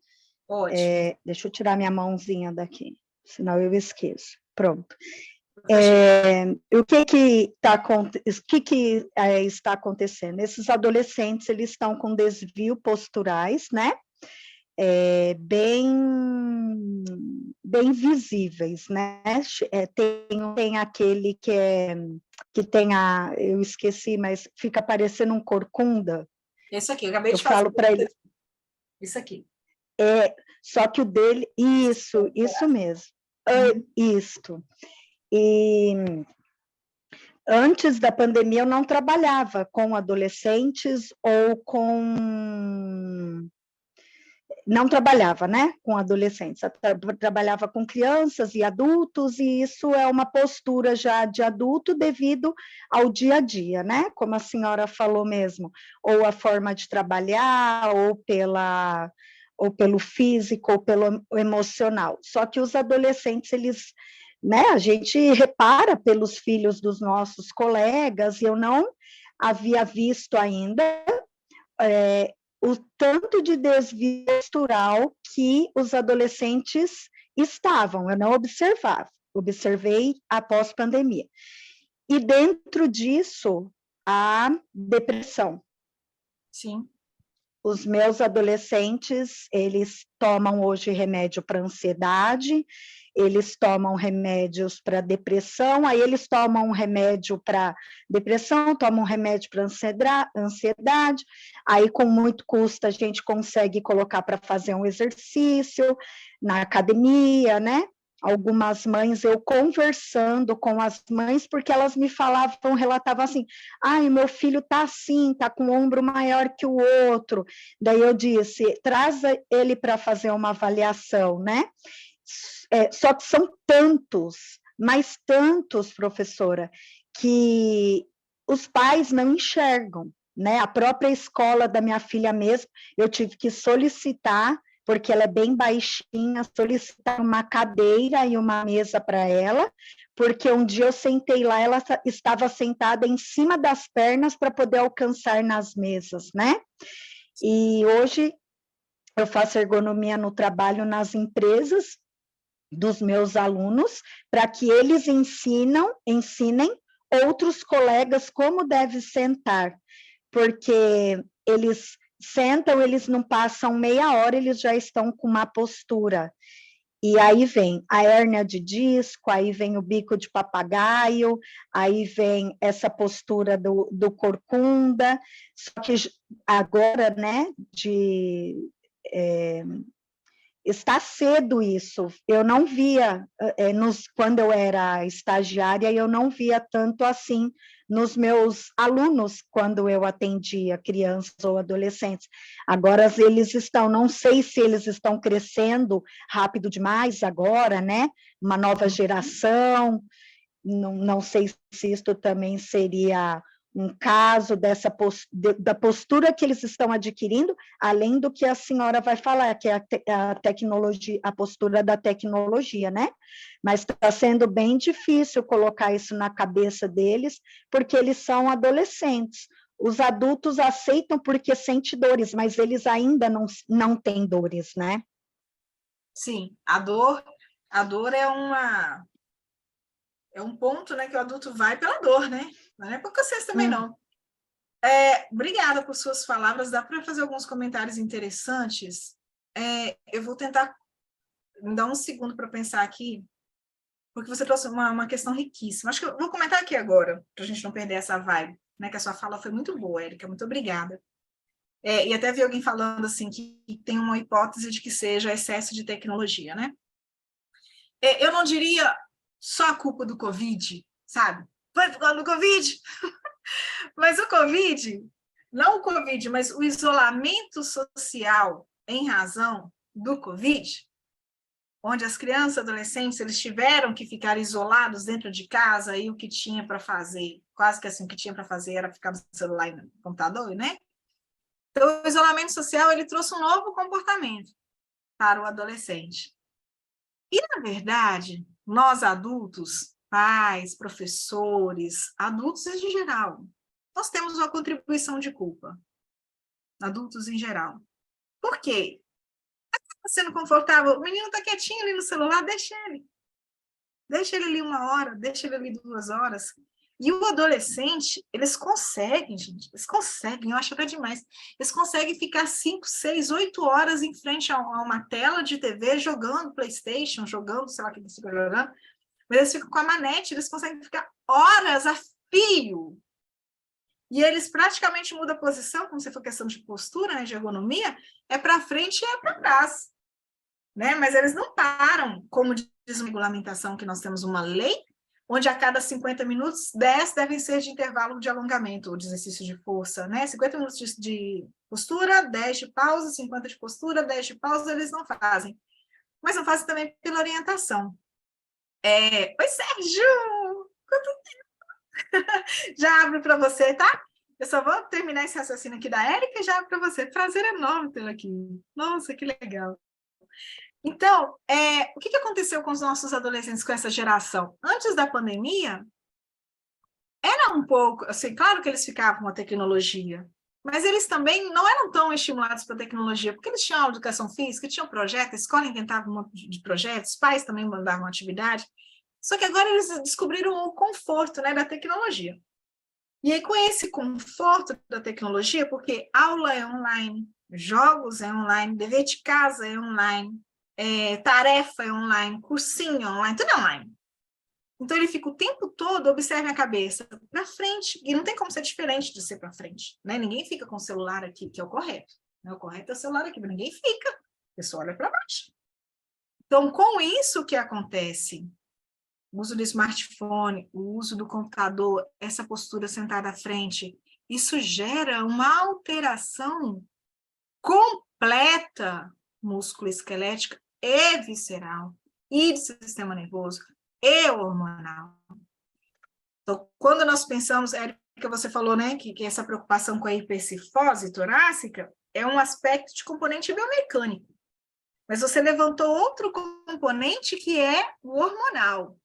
Ótimo. Deixa eu tirar minha mãozinha daqui, senão eu esqueço. Pronto. O que está acontecendo? Esses adolescentes, eles estão com desvio posturais, né? Bem visíveis, né? Tem aquele que tem eu esqueci, mas fica parecendo um corcunda. Esse aqui, eu acabei de fazer. Eu falo para ele. Isso aqui. Só que o dele, isso mesmo. Isto. E antes da pandemia eu não trabalhava com adolescentes ou com... Não trabalhava, né, com adolescentes, trabalhava com crianças e adultos, e isso é uma postura já de adulto devido ao dia a dia, né, como a senhora falou mesmo, ou a forma de trabalhar, ou pelo físico, ou pelo emocional. Só que os adolescentes, eles... Né, a gente repara pelos filhos dos nossos colegas, e eu não havia visto ainda o tanto de desvio postural que os adolescentes estavam, eu não observava, observei após pandemia. E dentro disso, a depressão. Sim. Os meus adolescentes, eles tomam hoje remédio para ansiedade, eles tomam remédios para depressão, aí eles tomam um remédio para depressão, tomam um remédio para ansiedade, aí com muito custo a gente consegue colocar para fazer um exercício na academia, né? Algumas mães, eu conversando com as mães, porque elas me falavam, relatavam assim, ai, meu filho tá assim, tá com o ombro maior que o outro. Daí eu disse, traz ele para fazer uma avaliação, né? Só que são tantos, mas tantos, professora, que os pais não enxergam, né? A própria escola da minha filha mesmo, eu tive que solicitar, porque ela é bem baixinha, solicitar uma cadeira e uma mesa para ela, porque um dia eu sentei lá, ela estava sentada em cima das pernas para poder alcançar nas mesas, né? E hoje eu faço ergonomia no trabalho nas empresas dos meus alunos, para que eles ensinem outros colegas como deve sentar, porque eles sentam, eles não passam meia hora, eles já estão com uma postura. E aí vem a hérnia de disco, aí vem o bico de papagaio, aí vem essa postura do corcunda, só que agora, né, está cedo isso. Eu não via, quando eu era estagiária, eu não via tanto assim nos meus alunos, quando eu atendia crianças ou adolescentes. Agora eles estão, não sei se eles estão crescendo rápido demais agora, né? Uma nova geração, não sei se isso também seria um caso da postura que eles estão adquirindo, além do que a senhora vai falar, que é a tecnologia, a postura da tecnologia, né? Mas está sendo bem difícil colocar isso na cabeça deles, porque eles são adolescentes. Os adultos aceitam porque sentem dores, mas eles ainda não têm dores, né? Sim, a dor é um ponto, né, que o adulto vai pela dor, né? Não é por vocês também, não. Obrigada por suas palavras. Dá para fazer alguns comentários interessantes? Eu vou tentar me dar um segundo para pensar aqui, porque você trouxe uma questão riquíssima. Acho que eu vou comentar aqui agora, para a gente não perder essa vibe, né? Que a sua fala foi muito boa, Érica. Muito obrigada. E até vi alguém falando assim que tem uma hipótese de que seja excesso de tecnologia, né? Eu não diria só a culpa do Covid, sabe? Foi por causa do Covid. Mas o Covid, não o Covid, mas o isolamento social em razão do Covid, onde as crianças e adolescentes eles tiveram que ficar isolados dentro de casa e o que tinha para fazer, quase que assim, o que tinha para fazer era ficar no celular e no computador, né? Então, o isolamento social ele trouxe um novo comportamento para o adolescente. E, na verdade, nós adultos, pais, professores, adultos em geral, nós temos uma contribuição de culpa. Adultos em geral. Por quê? Está sendo confortável, o menino está quietinho ali no celular, deixa ele. Deixa ele ali 1 hora, deixa ele ali 2 horas. E o adolescente, eles conseguem, gente, eles conseguem, eu acho até demais, eles conseguem ficar 5, 6, 8 horas em frente a uma tela de TV, jogando PlayStation, jogando, sei lá o que eles ficam jogando, mas eles ficam com a manete, eles conseguem ficar horas a fio. E eles praticamente mudam a posição, como se for questão de postura, né, de ergonomia, é para frente e é para trás. Né? Mas eles não param, como diz a regulamentação, que nós temos uma lei, onde a cada 50 minutos, 10 devem ser de intervalo de alongamento, ou de exercício de força, né? 50 minutos de postura, 10 de pausa, 50 de postura, 10 de pausa, eles não fazem. Mas não fazem também pela orientação. Oi, Sérgio! Quanto tempo? Já abro para você, tá? Eu só vou terminar esse raciocínio aqui da Érica e já abro para você. Prazer enorme tê-la aqui. Nossa, que legal. Então, o que aconteceu com os nossos adolescentes, com essa geração? Antes da pandemia, era um pouco, assim, claro que eles ficavam com a tecnologia, mas eles também não eram tão estimulados para a tecnologia, porque eles tinham aula de educação física, tinham projeto, a escola inventava um monte de projetos, os pais também mandavam atividade, só que agora eles descobriram o conforto, né, da tecnologia. E aí, com esse conforto da tecnologia, porque aula é online, jogos é online, dever de casa é online, tarefa é online, cursinho é online, tudo é online. Então, ele fica o tempo todo, observe a cabeça, para frente, e não tem como ser diferente de ser para frente, né? Ninguém fica com o celular aqui, que é o correto. Né? O correto é o celular aqui, mas ninguém fica, a pessoa olha para baixo. Então, com isso, o que acontece? O uso do smartphone, o uso do computador, essa postura sentada à frente, isso gera uma alteração completa músculo-esquelética e visceral, e do sistema nervoso, e hormonal. Então, quando nós pensamos, Érica, você falou, né, que essa preocupação com a hipercifose torácica é um aspecto de componente biomecânico. Mas você levantou outro componente que é o hormonal.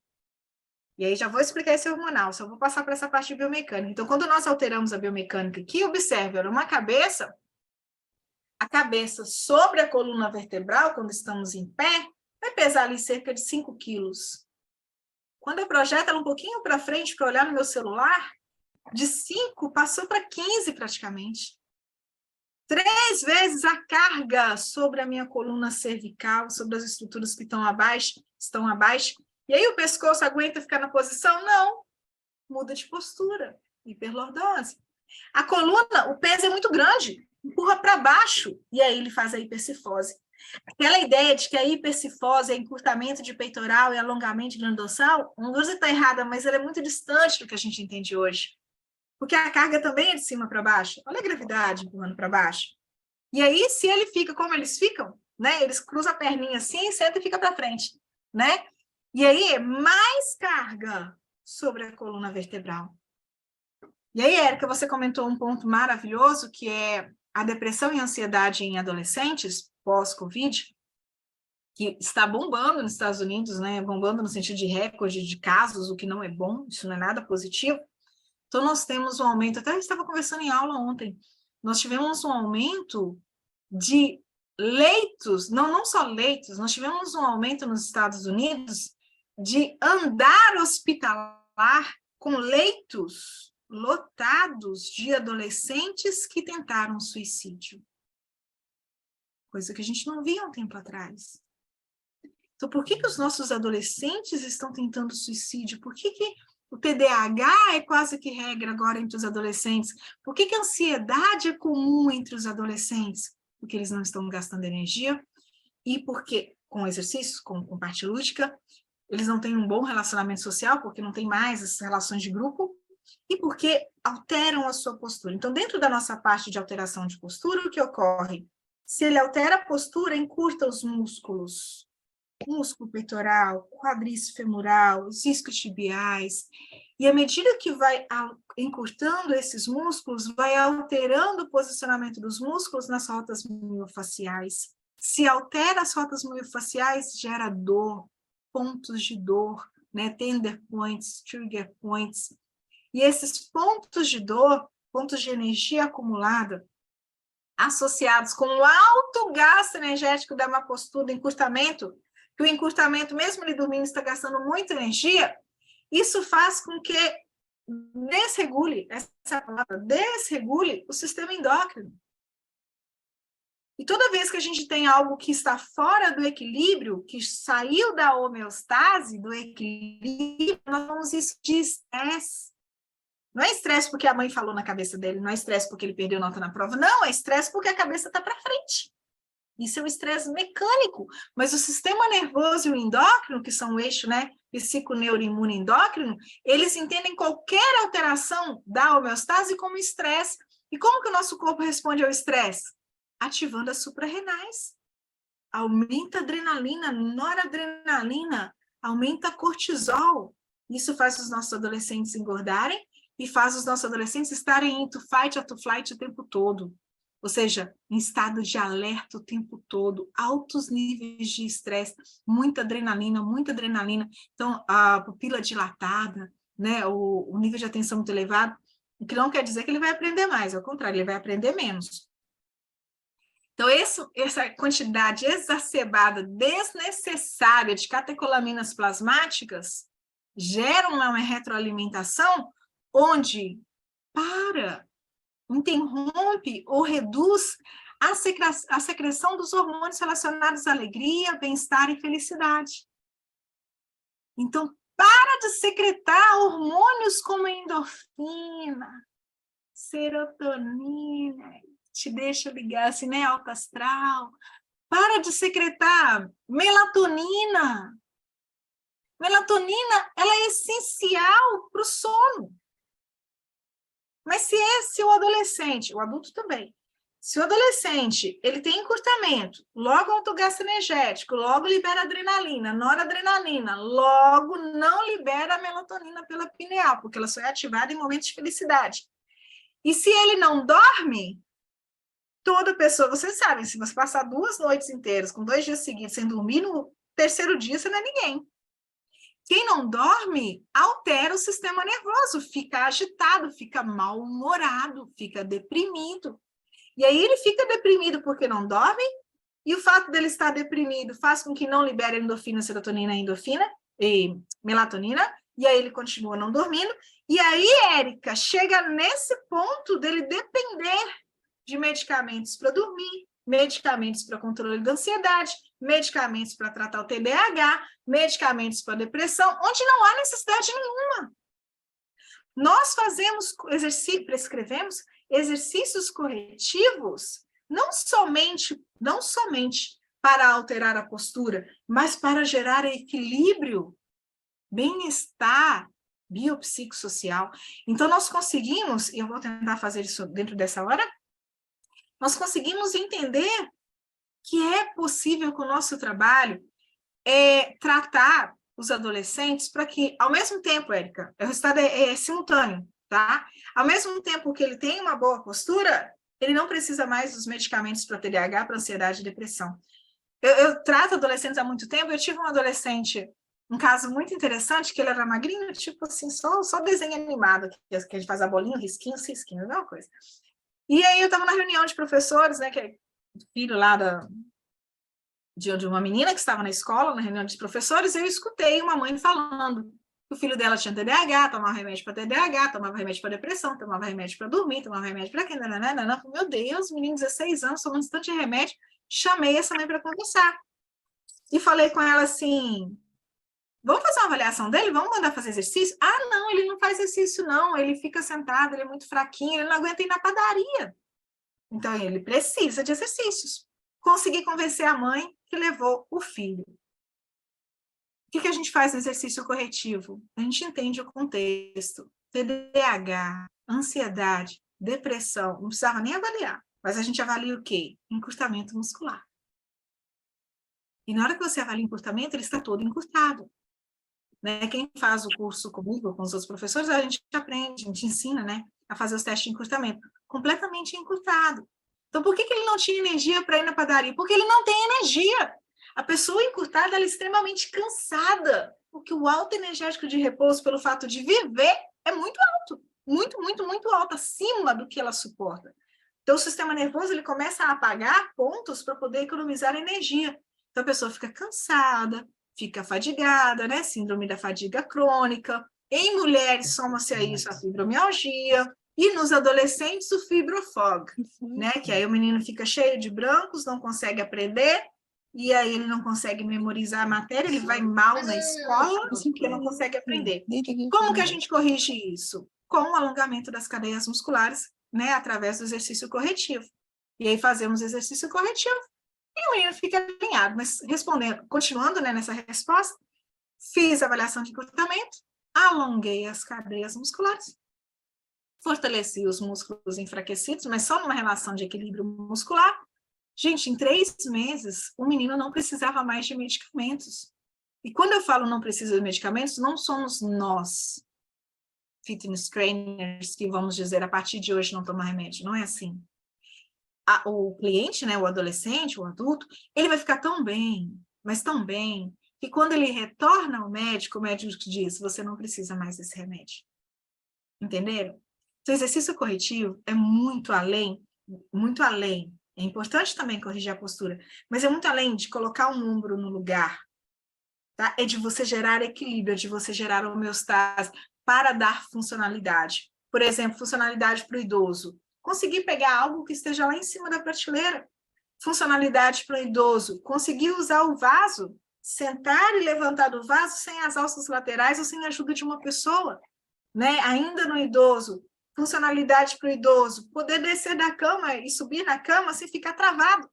E aí já vou explicar esse hormonal, só vou passar para essa parte de biomecânica. Então, quando nós alteramos a biomecânica aqui, observe, olha, uma cabeça, a cabeça sobre a coluna vertebral, quando estamos em pé, vai pesar ali cerca de 5 quilos. Quando eu projeto ela um pouquinho para frente para olhar no meu celular, de 5 passou para 15 praticamente. 3 vezes a carga sobre a minha coluna cervical, sobre as estruturas que estão abaixo. E aí o pescoço aguenta ficar na posição? Não. Muda de postura. Hiperlordose. A coluna, o peso é muito grande, empurra para baixo, e aí ele faz a hipercifose. Aquela ideia de que a hipercifose é encurtamento de peitoral e alongamento de glândula dorsal, não vou dizer que está errada, mas ela é muito distante do que a gente entende hoje. Porque a carga também é de cima para baixo. Olha a gravidade empurrando para baixo. E aí, se ele fica como eles ficam, né? Eles cruzam a perninha assim, senta e fica para frente, né? E aí, mais carga sobre a coluna vertebral. E aí, Érica, você comentou um ponto maravilhoso, que é a depressão e a ansiedade em adolescentes, pós-Covid, que está bombando nos Estados Unidos, né? Bombando no sentido de recorde de casos, o que não é bom, isso não é nada positivo. Então, nós temos um aumento, até eu estava conversando em aula ontem, nós tivemos um aumento de leitos, não só leitos, nós tivemos um aumento nos Estados Unidos de andar hospitalar com leitos lotados de adolescentes que tentaram suicídio. Coisa que a gente não via um tempo atrás. Então, por que os nossos adolescentes estão tentando suicídio? Por que o TDAH é quase que regra agora entre os adolescentes? Por que a ansiedade é comum entre os adolescentes? Porque eles não estão gastando energia e porque, com exercícios, com parte lúdica, eles não têm um bom relacionamento social, porque não tem mais as relações de grupo, e porque alteram a sua postura. Então, dentro da nossa parte de alteração de postura, o que ocorre? Se ele altera a postura, encurta os músculos, músculo peitoral, quadríceps femoral, os isquiotibiais, e à medida que vai encurtando esses músculos, vai alterando o posicionamento dos músculos nas rotas miofasciais. Se altera as rotas miofasciais, gera dor, pontos de dor, né? Tender points, trigger points. E esses pontos de dor, pontos de energia acumulada, associados com o alto gasto energético da má postura, do encurtamento, que o encurtamento, mesmo ele dormindo, está gastando muita energia, isso faz com que desregule, essa palavra, desregule o sistema endócrino. E toda vez que a gente tem algo que está fora do equilíbrio, que saiu da homeostase, do equilíbrio, nós chamamos isso de estresse. Não é estresse porque a mãe falou na cabeça dele, não é estresse porque ele perdeu nota na prova, não, é estresse porque a cabeça está para frente. Isso é um estresse mecânico, mas o sistema nervoso e o endócrino, que são o eixo, né, psiconeuroimune endócrino, eles entendem qualquer alteração da homeostase como estresse. E como que o nosso corpo responde ao estresse? Ativando as suprarrenais. Aumenta a adrenalina, noradrenalina, aumenta a cortisol. Isso faz os nossos adolescentes engordarem e faz os nossos adolescentes estarem em to fight or to flight o tempo todo. Ou seja, em estado de alerta o tempo todo, altos níveis de estresse, muita adrenalina. Então, a pupila dilatada, né, o nível de atenção muito elevado, o que não quer dizer que ele vai aprender mais, ao contrário, ele vai aprender menos. Então, essa quantidade exacerbada, desnecessária de catecolaminas plasmáticas gera uma retroalimentação onde interrompe ou reduz a secreção dos hormônios relacionados à alegria, bem-estar e felicidade. Então, para de secretar hormônios como endorfina, serotonina, te deixa ligar assim, né, alto astral. Para de secretar melatonina. Melatonina, ela é essencial para o sono. Mas se o adolescente, o adulto também, se o adolescente ele tem encurtamento, logo alto gasto energético, logo libera adrenalina, noradrenalina, logo não libera a melatonina pela pineal, porque ela só é ativada em momentos de felicidade. E se ele não dorme, toda pessoa, vocês sabem, se você passar 2 noites inteiras, com 2 dias seguidos, sem dormir, no terceiro dia você não é ninguém. Quem não dorme altera o sistema nervoso, fica agitado, fica mal-humorado, fica deprimido. E aí ele fica deprimido porque não dorme, e o fato dele estar deprimido faz com que não libere endorfina, serotonina e endorfina, melatonina, e aí ele continua não dormindo. E aí, Érica, chega nesse ponto dele depender de medicamentos para dormir, medicamentos para controle da ansiedade, medicamentos para tratar o TDAH, medicamentos para depressão, onde não há necessidade nenhuma. Nós prescrevemos exercícios corretivos, não somente para alterar a postura, mas para gerar equilíbrio, bem-estar biopsicossocial. Então, nós conseguimos, e eu vou tentar fazer isso dentro dessa hora, nós conseguimos entender que é possível com o nosso trabalho tratar os adolescentes para que, ao mesmo tempo, Érica, o resultado é simultâneo, tá? Ao mesmo tempo que ele tem uma boa postura, ele não precisa mais dos medicamentos para TDAH, para ansiedade e depressão. Eu trato adolescentes há muito tempo, eu tive um adolescente, um caso muito interessante, que ele era magrinho, tipo assim, só desenho animado, que a gente faz a bolinha, risquinho, cisquinho, alguma coisa. E aí eu estava na reunião de professores, né, que é filho lá de uma menina que estava na escola, na reunião de professores, eu escutei uma mãe falando que o filho dela tinha TDAH, tomava remédio para TDAH, tomava remédio para depressão, tomava remédio para dormir, tomava remédio para quê? Meu Deus, menino de 16 anos, tomando tanto de remédio. Chamei essa mãe para conversar. E falei com ela assim, vamos fazer uma avaliação dele? Vamos mandar fazer exercício? Ah, não, ele não faz exercício, não. Ele fica sentado, ele é muito fraquinho, ele não aguenta ir na padaria. Então, ele precisa de exercícios. Consegui convencer a mãe que levou o filho. O que a gente faz no exercício corretivo? A gente entende o contexto. TDAH, ansiedade, depressão, não precisava nem avaliar. Mas a gente avalia o quê? Encurtamento muscular. E na hora que você avalia encurtamento, ele está todo encurtado. Né? Quem faz o curso comigo, com os outros professores, a gente aprende, a gente ensina, né, a fazer os testes de encurtamento. Completamente encurtado. Então, por que ele não tinha energia para ir na padaria? Porque ele não tem energia. A pessoa encurtada, ela é extremamente cansada, porque o alto energético de repouso, pelo fato de viver, é muito alto. Muito, muito, muito alto, acima do que ela suporta. Então, o sistema nervoso, ele começa a apagar pontos para poder economizar energia. Então, a pessoa fica cansada, fica fadigada, né? Síndrome da fadiga crônica. Em mulheres, soma-se a isso a fibromialgia. E nos adolescentes, o fibrofog, né? Que aí o menino fica cheio de brancos, não consegue aprender, e aí ele não consegue memorizar a matéria, ele vai mal na escola, porque não consegue aprender. Como que a gente corrige isso? Com o alongamento das cadeias musculares, né? Através do exercício corretivo. E aí fazemos exercício corretivo, e o menino fica alinhado. Mas respondendo, continuando, né, nessa resposta, fiz a avaliação de encurtamento, alonguei as cadeias musculares, fortaleci os músculos enfraquecidos, mas só numa relação de equilíbrio muscular. Gente, em 3 meses, o menino não precisava mais de medicamentos. E quando eu falo não precisa de medicamentos, não somos nós, fitness trainers, que vamos dizer, a partir de hoje não tomar remédio. Não é assim. O cliente, né, o adolescente, o adulto, ele vai ficar tão bem, mas tão bem, que quando ele retorna ao médico, o médico diz, você não precisa mais desse remédio. Entenderam? Então, o exercício corretivo é muito além, muito além. É importante também corrigir a postura, mas é muito além de colocar um ombro no lugar, tá? É de você gerar equilíbrio, é de você gerar homeostase para dar funcionalidade. Por exemplo, funcionalidade para o idoso. Conseguir pegar algo que esteja lá em cima da prateleira. Funcionalidade para o idoso. Conseguir usar o vaso, sentar e levantar do vaso sem as alças laterais ou sem a ajuda de uma pessoa, né? Ainda no idoso, funcionalidade para o idoso, poder descer da cama e subir na cama sem ficar travado.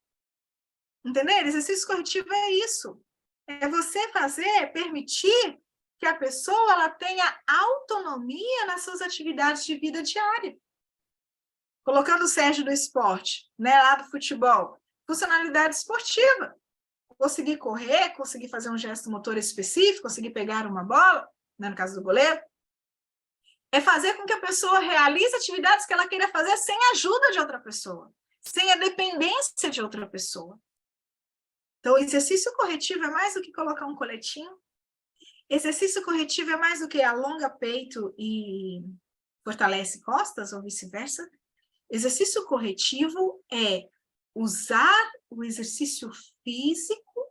Entendeu? Exercício corretivo é isso. É você permitir que a pessoa ela tenha autonomia nas suas atividades de vida diária. Colocando o Sérgio do esporte, né, lá do futebol, funcionalidade esportiva. Conseguir correr, conseguir fazer um gesto motor específico, conseguir pegar uma bola, né, no caso do goleiro. É fazer com que a pessoa realize atividades que ela queira fazer sem a ajuda de outra pessoa, sem a dependência de outra pessoa. Então, o exercício corretivo é mais do que colocar um coletinho. Exercício corretivo é mais do que alonga peito e fortalece costas, ou vice-versa. Exercício corretivo é usar o exercício físico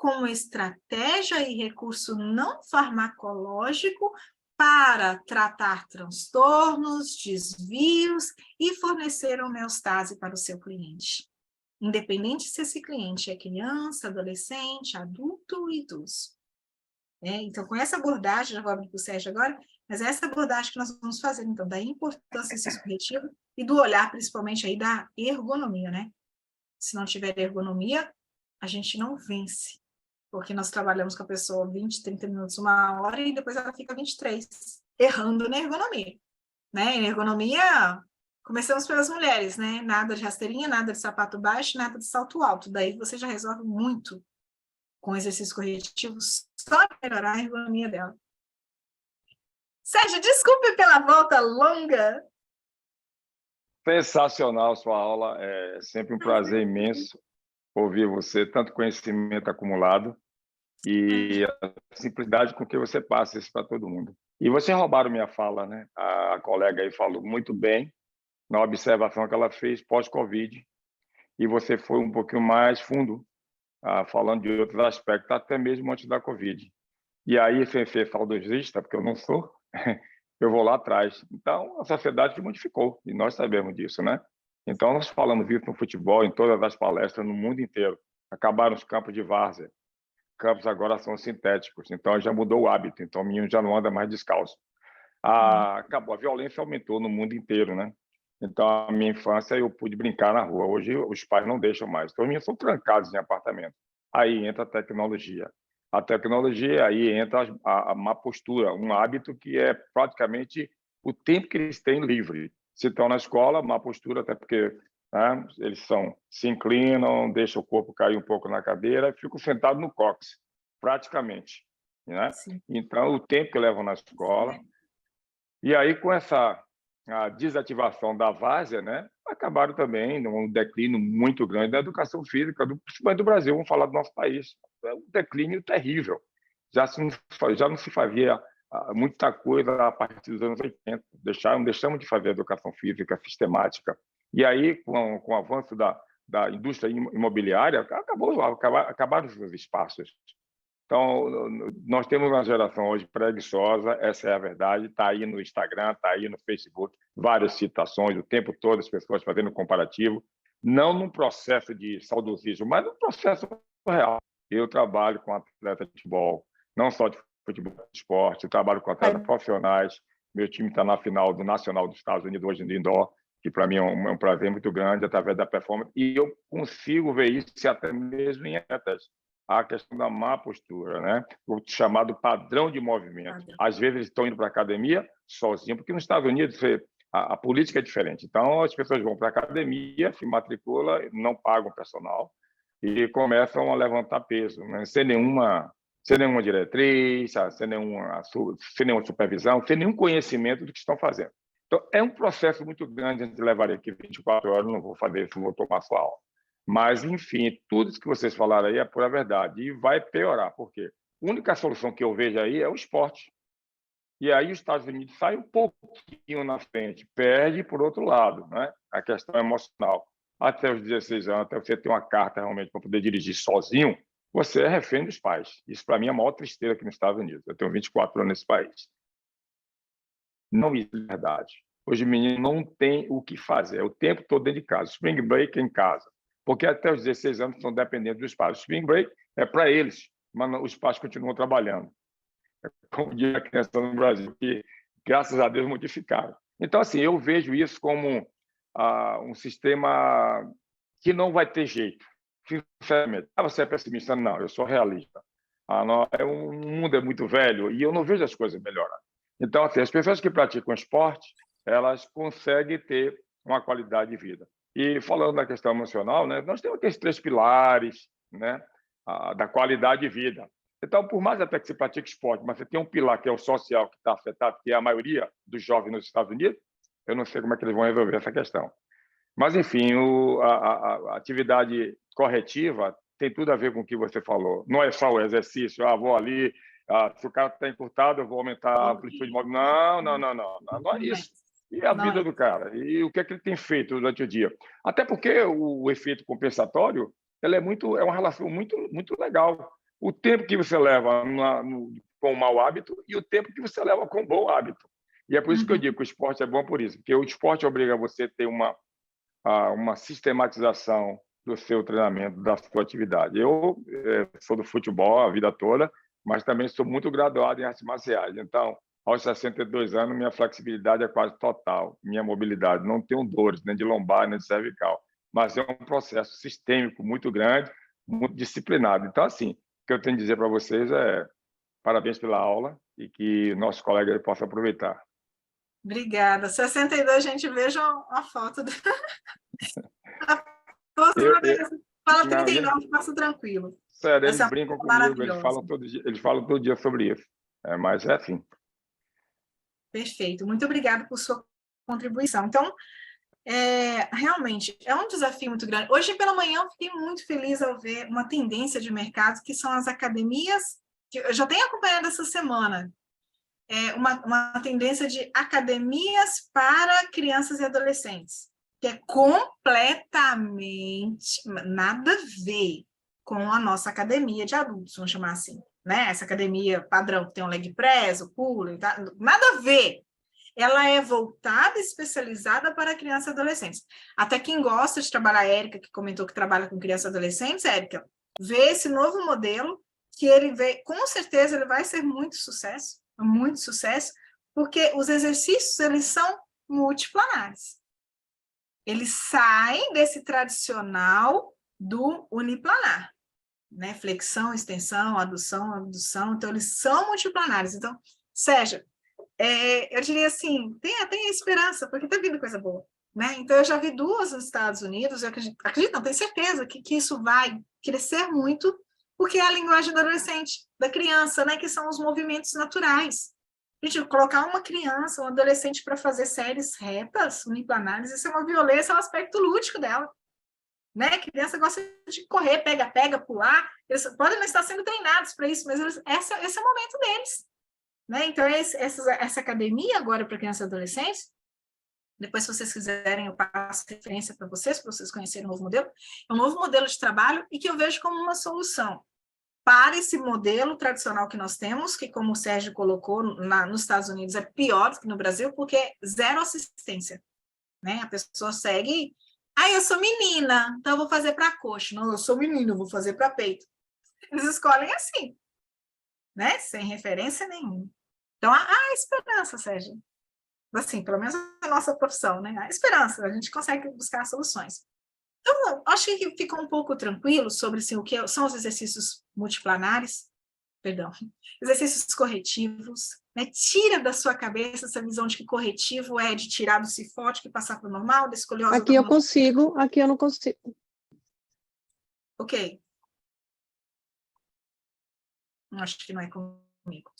como estratégia e recurso não farmacológico para tratar transtornos, desvios e fornecer homeostase para o seu cliente, independente se esse cliente é criança, adolescente, adulto ou idoso. Então, com essa abordagem, já vou abrir para o Sérgio agora, mas é essa abordagem que nós vamos fazer, então, da importância do exercício corretivo e do olhar, principalmente, aí da ergonomia, né? Se não tiver ergonomia, a gente não vence, porque nós trabalhamos com a pessoa 20, 30 minutos, 1 hora, e depois ela fica 23, errando na ergonomia, né? E na ergonomia, começamos pelas mulheres, né? Nada de rasteirinha, nada de sapato baixo, nada de salto alto, daí você já resolve muito com exercícios corretivos, só melhorar a ergonomia dela. Sérgio, desculpe pela volta longa. Sensacional sua aula, é sempre um prazer imenso ouvir você, tanto conhecimento acumulado e a simplicidade com que você passa isso para todo mundo. E vocês roubaram minha fala, né? A colega aí falou muito bem na observação que ela fez pós-Covid, e você foi um pouquinho mais fundo, falando de outros aspectos, até mesmo antes da Covid. E aí, sem ser saudosista, porque eu não sou, eu vou lá atrás. Então, a sociedade se modificou, e nós sabemos disso, né? Então, nós falamos isso no futebol, em todas as palestras, no mundo inteiro. Acabaram os campos de várzea. Campos agora são sintéticos, então já mudou o hábito. Então, o menino já não anda mais descalço. Acabou, a violência aumentou no mundo inteiro, né? Então, a minha infância, eu pude brincar na rua. Hoje, os pais não deixam mais. Então, os meninos são trancados em apartamento. Aí entra a tecnologia. A tecnologia, aí entra a má postura, um hábito que é praticamente o tempo que eles têm livre. Se estão na escola, má postura, até porque, né, eles se inclinam, deixam o corpo cair um pouco na cadeira e ficam sentados no cóccix, praticamente. Né? Então, o tempo que levam na escola. E aí, com essa a desativação da várzea, né, acabaram também num declínio muito grande da educação física, principalmente do Brasil, vamos falar do nosso país. É um declínio terrível. Já não se fazia muita coisa a partir dos anos 80. Deixamos de fazer educação física sistemática. E aí, com o avanço da indústria imobiliária, acabaram os espaços. Então, nós temos uma geração hoje preguiçosa, essa é a verdade, está aí no Instagram, está aí no Facebook, várias citações, o tempo todo as pessoas fazendo comparativo, não num processo de saudosismo, mas num processo real. Eu trabalho com atletas de futebol, não só de futebol, de esporte, eu trabalho com atletas profissionais, meu time está na final do Nacional dos Estados Unidos hoje no indoor, que para mim é um prazer muito grande através da performance, e eu consigo ver isso até mesmo em atletas. A questão da má postura, né? O chamado padrão de movimento. Às vezes eles estão indo para a academia sozinhos, porque nos Estados Unidos a política é diferente. Então, as pessoas vão para a academia, se matriculam, não pagam personal e começam a levantar peso, né? Sem nenhuma diretriz, sem nenhuma supervisão, sem nenhum conhecimento do que estão fazendo. Então, é um processo muito grande, a gente levaria aqui 24 horas, não vou fazer isso, vou tomar sua aula. Mas, enfim, tudo isso que vocês falaram aí é pura verdade. E vai piorar, porque a única solução que eu vejo aí é o esporte. E aí os Estados Unidos saem um pouquinho na frente, perde por outro lado, né? A questão emocional. Até os 16 anos, até você ter uma carta realmente para poder dirigir sozinho, você é refém dos pais. Isso, para mim, é a maior tristeza aqui nos Estados Unidos. Eu tenho 24 anos nesse país. Não é verdade. Hoje, o menino não tem o que fazer. É o tempo todo dentro de casa. Spring break em casa. Porque até os 16 anos estão dependendo dos pais. O spring break é para eles, mas os pais continuam trabalhando. É como diz a criança no Brasil, que, graças a Deus, modificaram. Então, assim, eu vejo isso como um sistema que não vai ter jeito, sinceramente. Você é pessimista? Não, eu sou realista. O mundo é muito velho e eu não vejo as coisas melhorando. Então, assim, as pessoas que praticam esporte, elas conseguem ter uma qualidade de vida. E falando da questão emocional, né, nós temos aqueles 3 pilares, né, da qualidade de vida. Então, por mais até que você pratique esporte, mas você tem um pilar que é o social, que está afetado, que é a maioria dos jovens nos Estados Unidos, eu não sei como é que eles vão resolver essa questão. Mas, enfim, a atividade corretiva tem tudo a ver com o que você falou. Não é só o exercício, vou ali, se o cara está encurtado, eu vou aumentar a amplitude de movimento. Não é isso. E a vida do cara? E o que é que ele tem feito durante o dia? Até porque o efeito compensatório é uma relação muito, muito legal. o tempo que você leva com um mau hábito e o tempo que você leva com um bom hábito. E é por isso que eu digo que o esporte é bom por isso, porque o esporte obriga você a ter uma sistematização do seu treinamento, da sua atividade. Eu sou do futebol a vida toda, mas também sou muito graduado em artes marciais. Então, aos 62 anos, minha flexibilidade é quase total, minha mobilidade. Não tenho dores, nem de lombar, nem de cervical. Mas é um processo sistêmico muito grande, muito disciplinado. Então, assim, o que eu tenho a dizer para vocês é parabéns pela aula e que nossos colegas possam aproveitar. Obrigada. 62, gente, veja a foto. Fala 39, passa tranquilo. Sério, eles brincam comigo, eles falam todo dia sobre isso. Mas é assim. Perfeito. Muito obrigada por sua contribuição. Então, realmente, é um desafio muito grande. Hoje pela manhã eu fiquei muito feliz ao ver uma tendência de mercado, que são as academias, que eu já tenho acompanhado essa semana, uma tendência de academias para crianças e adolescentes, que é completamente nada a ver com a nossa academia de adultos, vamos chamar assim, né? Essa academia padrão que tem o leg press, o pull, nada a ver. Ela é voltada, especializada para crianças e adolescentes. Até quem gosta de trabalhar, a Érica, que comentou que trabalha com crianças e adolescentes, Érica, vê esse novo modelo, que ele vê, com certeza ele vai ser muito sucesso, porque os exercícios, eles são multiplanares. Eles saem desse tradicional do uniplanar, né? Flexão, extensão, adução, abdução, então eles são multiplanares. Então, Sérgio, eu diria assim, tenha esperança, porque está vindo coisa boa, né? Então, eu já vi 2 nos Estados Unidos, eu acredito, não, tenho certeza que isso vai crescer muito, porque é a linguagem do adolescente, da criança, né? Que são os movimentos naturais. Gente, colocar uma criança, um adolescente para fazer séries retas, uniplanares, isso é uma violência ao aspecto lúdico dela, né? A criança gosta de correr, pega, pular, eles podem não estar sendo treinados para isso, mas esse é o momento deles, né? Então, essa academia agora para crianças e adolescentes, depois, se vocês quiserem, eu passo referência para vocês conhecerem o novo modelo, é um novo modelo de trabalho e que eu vejo como uma solução para esse modelo tradicional que nós temos, que, como o Sérgio colocou, nos Estados Unidos é pior do que no Brasil, porque é zero assistência, né? A pessoa segue, eu sou menina, então eu vou fazer para coxa. Não, eu sou menino, eu vou fazer para peito. Eles escolhem assim, né? Sem referência nenhuma. Então, há esperança, Sérgio. Assim, pelo menos a nossa profissão, né? Há esperança, a gente consegue buscar soluções. Então, acho que ficou um pouco tranquilo sobre assim, o que são os exercícios multiplanares, exercícios corretivos, né? Tira da sua cabeça essa visão de que corretivo é de tirar do cifótico e passar para o normal, da escoliose. Aqui eu consigo, aqui eu não consigo. Ok. Acho que não é comigo.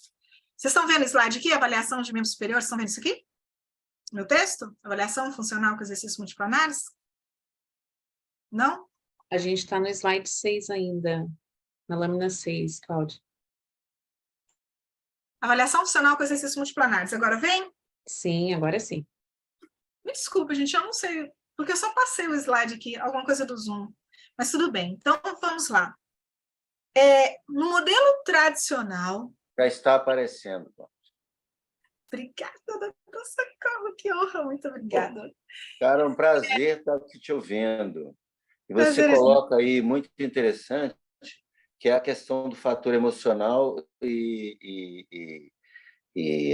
Vocês estão vendo o slide aqui? Avaliação de membros superiores, estão vendo isso aqui? Meu texto? Avaliação funcional com exercícios multiplanares? Não? A gente está no slide 6 ainda, na lâmina 6, Cláudia. Avaliação funcional com exercícios multiplanares. Agora vem? Sim, agora sim. Me desculpa, gente, eu não sei, porque eu só passei o slide aqui, alguma coisa do Zoom. Mas tudo bem, então vamos lá. No modelo tradicional... Já está aparecendo. Obrigada, doutor Socorro, que honra, muito obrigada. Cara, é um prazer estar aqui te ouvindo. E você coloca aí, muito interessante, que é a questão do fator emocional e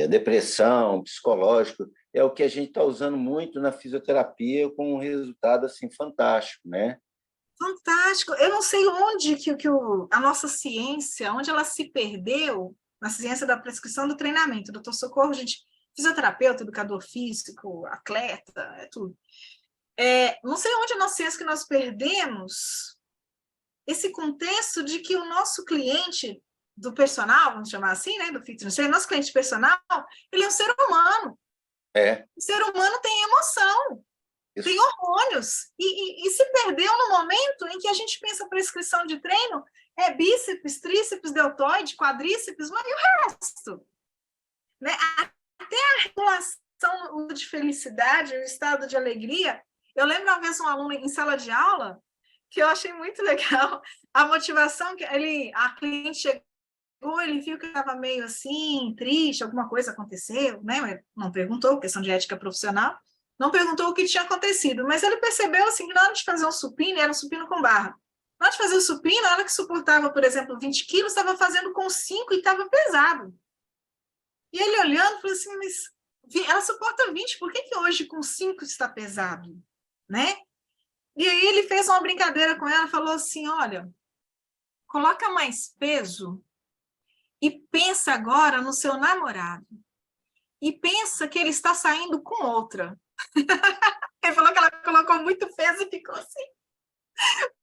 a depressão, psicológico. É o que a gente está usando muito na fisioterapia com um resultado assim, fantástico, né? Fantástico. Eu não sei onde a nossa ciência, onde ela se perdeu, na ciência da prescrição do treinamento. Doutor Socorro, gente, fisioterapeuta, educador físico, atleta, é tudo. Não sei onde a nossa ciência que nós perdemos esse contexto de que o nosso cliente do personal, vamos chamar assim, né, do fitness trainer, nosso cliente personal, ele é um ser humano. O ser humano tem emoção, tem hormônios, e se perdeu no momento em que a gente pensa prescrição de treino bíceps, tríceps, deltoide, quadríceps, mas e o resto? Né? Até a regulação de felicidade, o estado de alegria. Eu lembro uma vez um aluno em sala de aula, que eu achei muito legal. A motivação que a cliente chegou, ele viu que eu estava meio assim, triste, alguma coisa aconteceu, né? Não perguntou, questão de ética profissional, não perguntou o que tinha acontecido, mas ele percebeu assim, que na hora de fazer um supino, era um supino com barra. Na hora de fazer o supino, ela que suportava, por exemplo, 20 quilos, estava fazendo com 5 e estava pesado. E ele olhando, falou assim, mas ela suporta 20, por que hoje com 5 está pesado? Né? E aí ele fez uma brincadeira com ela, falou assim, olha, coloca mais peso e pensa agora no seu namorado. E pensa que ele está saindo com outra. Ele falou que ela colocou muito peso e ficou assim.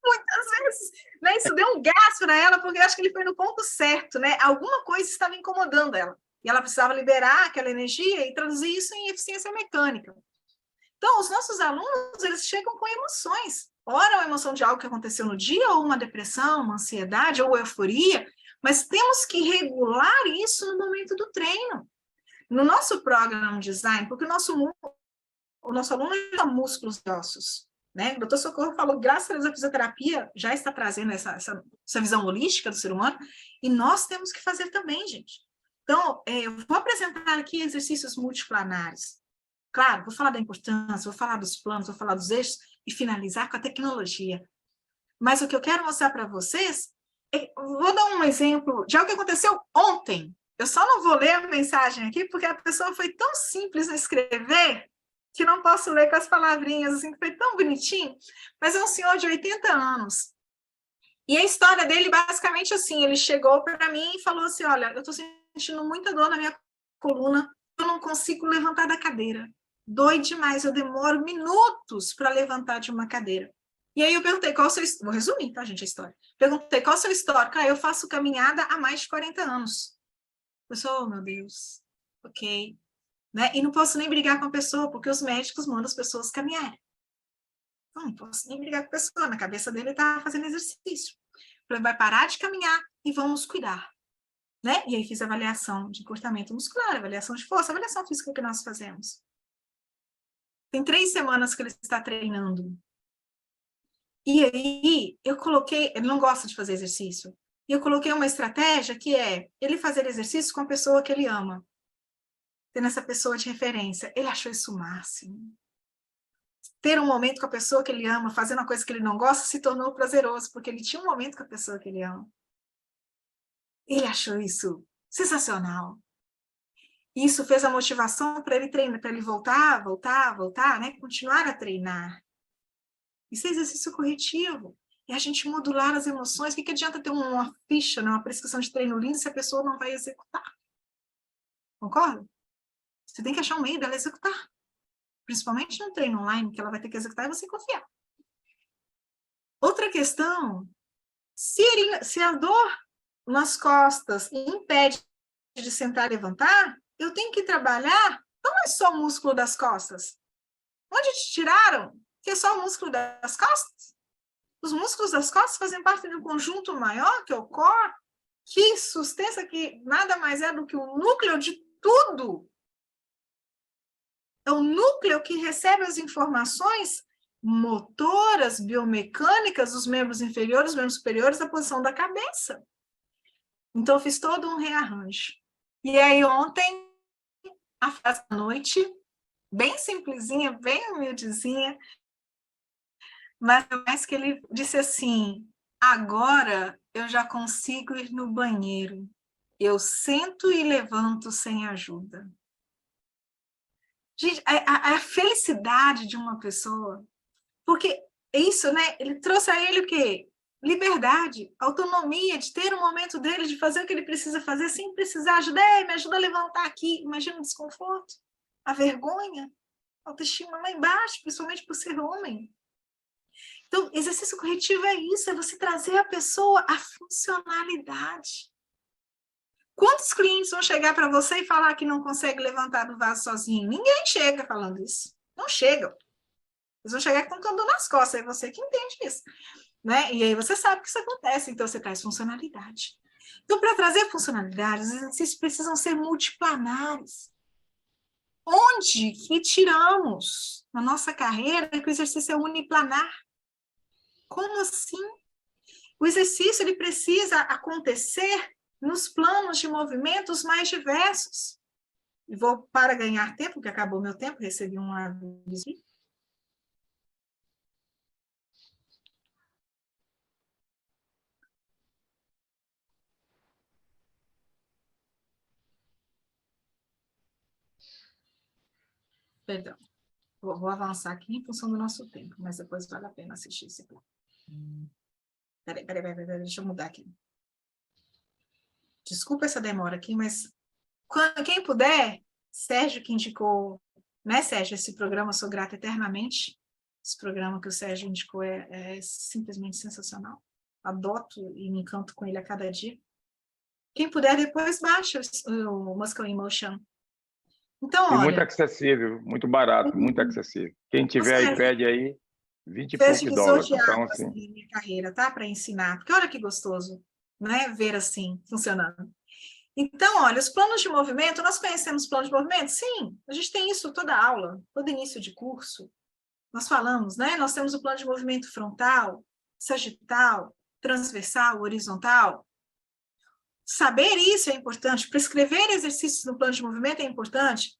Muitas vezes, né? Isso deu um gás para ela, porque eu acho que ele foi no ponto certo, né? Alguma coisa estava incomodando ela. E ela precisava liberar aquela energia e traduzir isso em eficiência mecânica. Então, os nossos alunos, eles chegam com emoções. Ora, uma emoção de algo que aconteceu no dia, ou uma depressão, uma ansiedade, ou euforia, mas temos que regular isso no momento do treino. No nosso programa design, porque o nosso aluno é músculos e ossos, né? O doutor Socorro falou, graças a Deus, a fisioterapia já está trazendo essa visão holística do ser humano, e nós temos que fazer também, gente. Então, eu vou apresentar aqui exercícios multiplanares. Claro, vou falar da importância, vou falar dos planos, vou falar dos eixos e finalizar com a tecnologia. Mas o que eu quero mostrar para vocês, vou dar um exemplo de algo que aconteceu ontem. Eu só não vou ler a mensagem aqui, porque a pessoa foi tão simples em escrever, que não posso ler com as palavrinhas, assim, que foi tão bonitinho. Mas é um senhor de 80 anos. E a história dele, basicamente assim, ele chegou para mim e falou assim, olha, eu estou sentindo muita dor na minha coluna, eu não consigo levantar da cadeira. Dói demais, eu demoro minutos para levantar de uma cadeira. E aí eu perguntei qual o seu histórico, vou resumir, tá, gente, a história. Perguntei qual o seu histórico. Eu faço caminhada há mais de 40 anos. Eu sou, oh, meu Deus, ok. Né? E não posso nem brigar com a pessoa, porque os médicos mandam as pessoas caminharem. Não posso nem brigar com a pessoa, na cabeça dele está fazendo exercício. Ele vai parar de caminhar e vamos cuidar. Né? E aí fiz avaliação de encurtamento muscular, avaliação de força, avaliação física que nós fazemos. Tem 3 semanas que ele está treinando. E aí eu coloquei, ele não gosta de fazer exercício, e eu coloquei uma estratégia que é ele fazer exercício com a pessoa que ele ama. Tendo essa pessoa de referência. Ele achou isso o máximo. Ter um momento com a pessoa que ele ama, fazendo uma coisa que ele não gosta, se tornou prazeroso, porque ele tinha um momento com a pessoa que ele ama. Ele achou isso sensacional. Isso fez a motivação para ele treinar, para ele voltar, né? Continuar a treinar. Isso é exercício corretivo. E a gente modular as emoções. O que adianta ter uma ficha, né? Uma prescrição de treino linda se a pessoa não vai executar? Concorda? Você tem que achar um meio dela executar. Principalmente no treino online, que ela vai ter que executar e você confiar. Outra questão, se a dor nas costas impede de sentar e levantar, eu tenho que trabalhar, não é só o músculo das costas. Onde te tiraram? Que é só o músculo das costas? Os músculos das costas fazem parte de um conjunto maior, que é o core, que sustenta que nada mais é do que o núcleo de tudo. É o núcleo que recebe as informações motoras, biomecânicas, dos membros inferiores, dos membros superiores, da posição da cabeça. Então, eu fiz todo um rearranjo. E aí, ontem, a frase da noite, bem simplesinha, bem humildezinha, mas que ele disse assim, agora eu já consigo ir no banheiro. Eu sento e levanto sem ajuda. Gente, a felicidade de uma pessoa, porque isso, né? Ele trouxe a ele o quê? Liberdade, autonomia, de ter um momento dele, de fazer o que ele precisa fazer, sem precisar ajudar, me ajuda a levantar aqui. Imagina o desconforto, a vergonha, a autoestima lá embaixo, principalmente por ser homem. Então, exercício corretivo é isso, é você trazer a pessoa à funcionalidade. Quantos clientes vão chegar para você e falar que não consegue levantar do vaso sozinho? Ninguém chega falando isso. Não chegam. Eles vão chegar com dor nas costas, é você que entende isso. Né? E aí você sabe que isso acontece, então você traz funcionalidade. Então, para trazer funcionalidade, os exercícios precisam ser multiplanares. Onde que tiramos na nossa carreira que o exercício é uniplanar? Como assim? O exercício ele precisa acontecer nos planos de movimentos mais diversos. E vou, para ganhar tempo, que acabou meu tempo, recebi um aviso. Perdão. Vou avançar aqui em função do nosso tempo, mas depois vale a pena assistir esse plano. Peraí, deixa eu mudar aqui. Desculpa essa demora aqui, mas quem puder, Sérgio que indicou, né, Sérgio, esse programa, eu sou grata eternamente. Esse programa que o Sérgio indicou é simplesmente sensacional. Adoto e me encanto com ele a cada dia. Quem puder, depois baixa o Muscle in Motion. Então, olha... muito acessível, muito barato, muito acessível. Quem tiver iPad aí, 20 e poucos dólares. Então, assim... minha carreira, tá? Para ensinar. Porque olha que gostoso, né? Ver assim, funcionando. Então, olha, os planos de movimento, nós conhecemos planos de movimento? Sim, a gente tem isso toda aula, todo início de curso. Nós falamos, né? Nós temos o plano de movimento frontal, sagital, transversal, horizontal. Saber isso é importante, prescrever exercícios no plano de movimento é importante,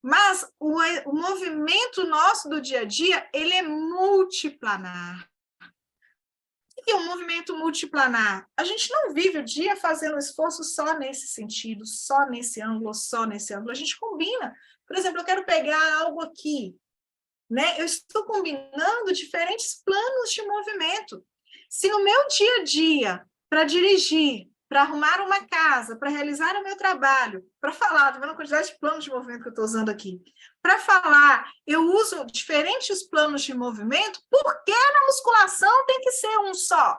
mas o movimento nosso do dia a dia, ele é multiplanar. O que é um movimento multiplanar? A gente não vive o dia fazendo esforço só nesse sentido, só nesse ângulo, só nesse ângulo. A gente combina. Por exemplo, eu quero pegar algo aqui, né? Eu estou combinando diferentes planos de movimento. Se no meu dia a dia, para dirigir, para arrumar uma casa, para realizar o meu trabalho, para falar, tá vendo a quantidade de planos de movimento que eu estou usando aqui? Para falar, eu uso diferentes planos de movimento, por que na musculação tem que ser um só?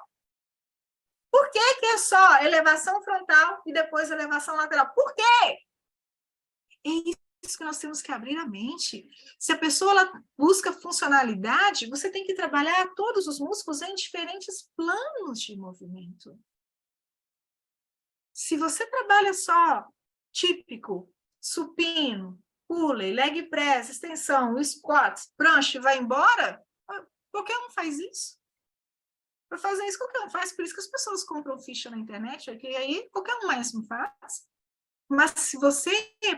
Por que é só elevação frontal e depois elevação lateral? Por quê? É isso que nós temos que abrir a mente. Se a pessoa ela busca funcionalidade, você tem que trabalhar todos os músculos em diferentes planos de movimento. Se você trabalha só típico, supino, pulley, leg press, extensão, squat, prancha e vai embora, qualquer um faz isso. Para fazer isso, qualquer um faz. Por isso que as pessoas compram ficha na internet, porque aí qualquer um mais não faz. Mas se você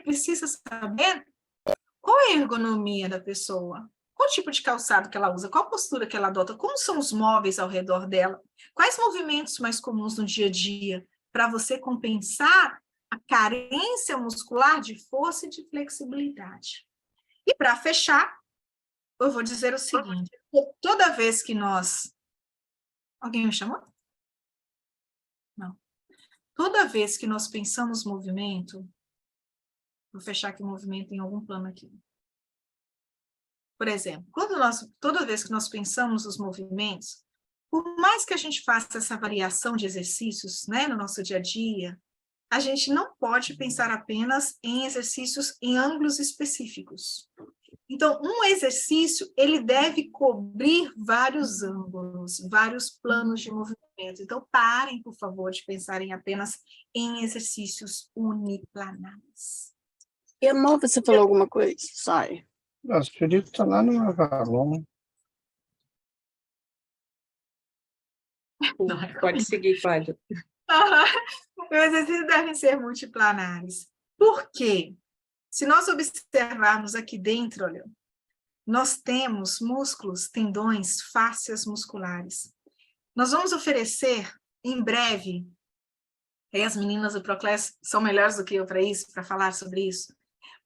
precisa saber qual é a ergonomia da pessoa, qual tipo de calçado que ela usa, qual postura que ela adota, como são os móveis ao redor dela, quais movimentos mais comuns no dia a dia, para você compensar a carência muscular de força e de flexibilidade. E para fechar, eu vou dizer o seguinte, toda vez que nós... Alguém me chamou? Não. Toda vez que nós pensamos movimento, vou fechar aqui o movimento em algum plano aqui. Por exemplo, toda vez que nós pensamos os movimentos, por mais que a gente faça essa variação de exercícios, né, no nosso dia a dia, a gente não pode pensar apenas em exercícios em ângulos específicos. Então, um exercício, ele deve cobrir vários ângulos, vários planos de movimento. Então, parem, por favor, de pensarem apenas em exercícios uniplanares. Irmão, você falou alguma coisa? Sai. Nossa, o Felipe está lá no Avalon. Pode seguir, Cláudia. Os exercícios devem ser multiplanares. Por quê? Se nós observarmos aqui dentro, olha, nós temos músculos, tendões, fáscias musculares. Nós vamos oferecer, em breve, e as meninas do Proclass são melhores do que eu para isso, para falar sobre isso,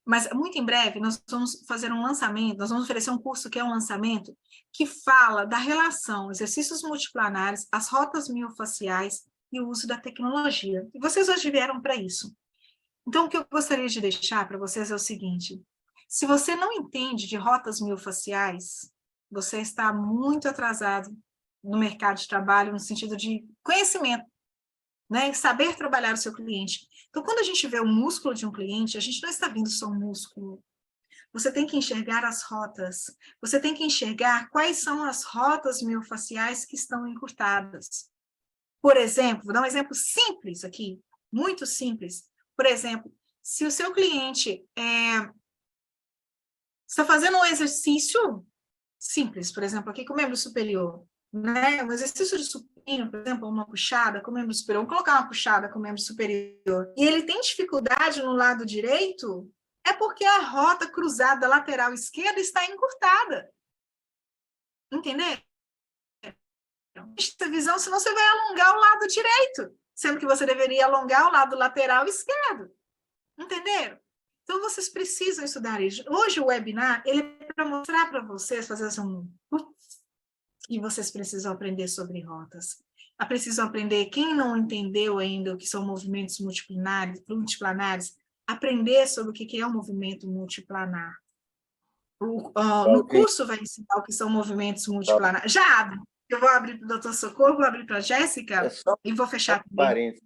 mas muito em breve nós vamos fazer um lançamento, nós vamos oferecer um curso que é um lançamento, que fala da relação exercícios multiplanares, as rotas miofaciais e o uso da tecnologia. E vocês hoje vieram para isso. Então, o que eu gostaria de deixar para vocês é o seguinte, se você não entende de rotas miofaciais, você está muito atrasado no mercado de trabalho, no sentido de conhecimento, né? Saber trabalhar o seu cliente. Então, quando a gente vê o músculo de um cliente, a gente não está vendo só um músculo. Você tem que enxergar as rotas, você tem que enxergar quais são as rotas miofaciais que estão encurtadas. Por exemplo, vou dar um exemplo simples aqui, muito simples. Por exemplo, se o seu cliente está fazendo um exercício simples, por exemplo, aqui com o membro superior, né? Um exercício de supino, por exemplo, uma puxada com o membro superior, vamos colocar uma puxada com o membro superior, e ele tem dificuldade no lado direito, é porque a rota cruzada lateral esquerda está encurtada. Entendeu? Esta visão, senão você vai alongar o lado direito, sendo que você deveria alongar o lado lateral esquerdo. Entenderam? Então, vocês precisam estudar isso. Hoje, o webinar, ele é para mostrar para vocês, fazer assim, e vocês precisam aprender sobre rotas. Precisam aprender, quem não entendeu ainda o que são movimentos multiplanares, aprender sobre o que é um movimento multiplanar. No curso vai ensinar o que são movimentos multiplanares. Já abre. Eu vou abrir para o doutor Socorro, vou abrir para a Jéssica e vou fechar também.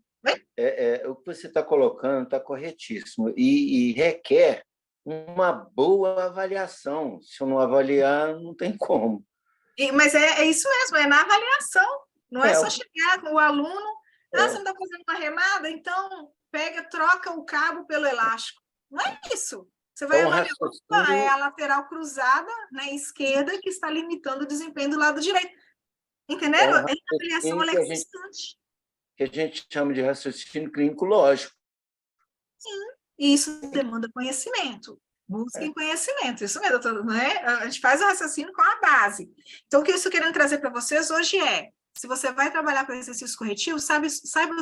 O que você está colocando está corretíssimo e requer uma boa avaliação. Se eu não avaliar, não tem como. Mas é isso mesmo, é na avaliação. Não é só chegar com o aluno, você não está fazendo uma remada, então troca o cabo pelo elástico. Não é isso. Você vai avaliar, é a lateral cruzada na esquerda que está limitando o desempenho do lado direito. Entenderam? É a avaliação constante. Que a gente chama de raciocínio clínico lógico. Sim, e isso demanda conhecimento. Busquem conhecimento, isso mesmo, doutor, né? A gente faz o raciocínio com a base. Então, o que eu estou querendo trazer para vocês hoje se você vai trabalhar com exercício corretivo, saiba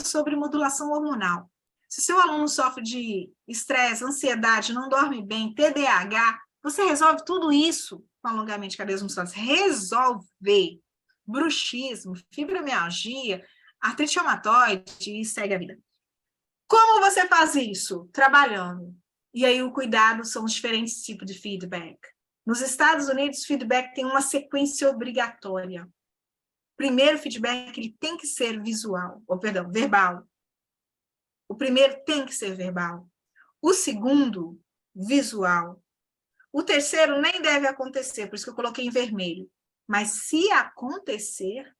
sobre modulação hormonal. Se seu aluno sofre de estresse, ansiedade, não dorme bem, TDAH, você resolve tudo isso com alongamento de cadeias musculares. Resolve. Bruxismo, fibromialgia, artrite reumatoide e segue a vida. Como você faz isso? Trabalhando. E aí o cuidado são os diferentes tipos de feedback. Nos Estados Unidos, o feedback tem uma sequência obrigatória. Primeiro feedback, ele tem que ser verbal. O primeiro tem que ser verbal. O segundo, visual. O terceiro nem deve acontecer, por isso que eu coloquei em vermelho. Mas se acontecer,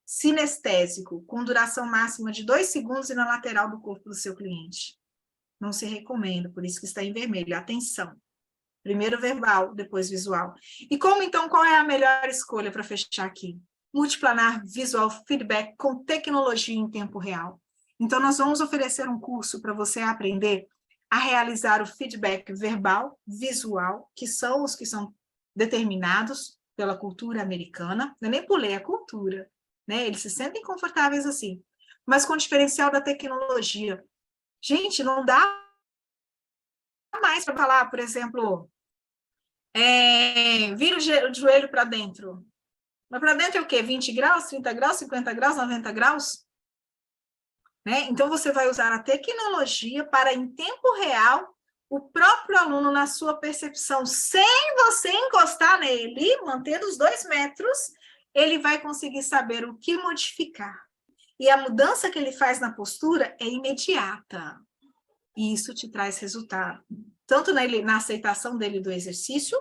sinestésico, com duração máxima de 2 segundos e na lateral do corpo do seu cliente. Não se recomenda, por isso que está em vermelho. Atenção. Primeiro verbal, depois visual. E qual é a melhor escolha para fechar aqui? Multiplanar visual feedback com tecnologia em tempo real. Então, nós vamos oferecer um curso para você aprender a realizar o feedback verbal, visual, que são os que são determinados pela cultura americana. Eu nem pulei a cultura, né? Eles se sentem confortáveis assim. Mas com o diferencial da tecnologia. Gente, não dá mais para falar, por exemplo, vira o joelho para dentro. Mas para dentro é o quê? 20 graus, 30 graus, 50 graus, 90 graus? Né? Então, você vai usar a tecnologia para, em tempo real, o próprio aluno, na sua percepção, sem você encostar nele, mantendo os 2 metros, ele vai conseguir saber o que modificar. E a mudança que ele faz na postura é imediata. E isso te traz resultado. Tanto na aceitação dele do exercício,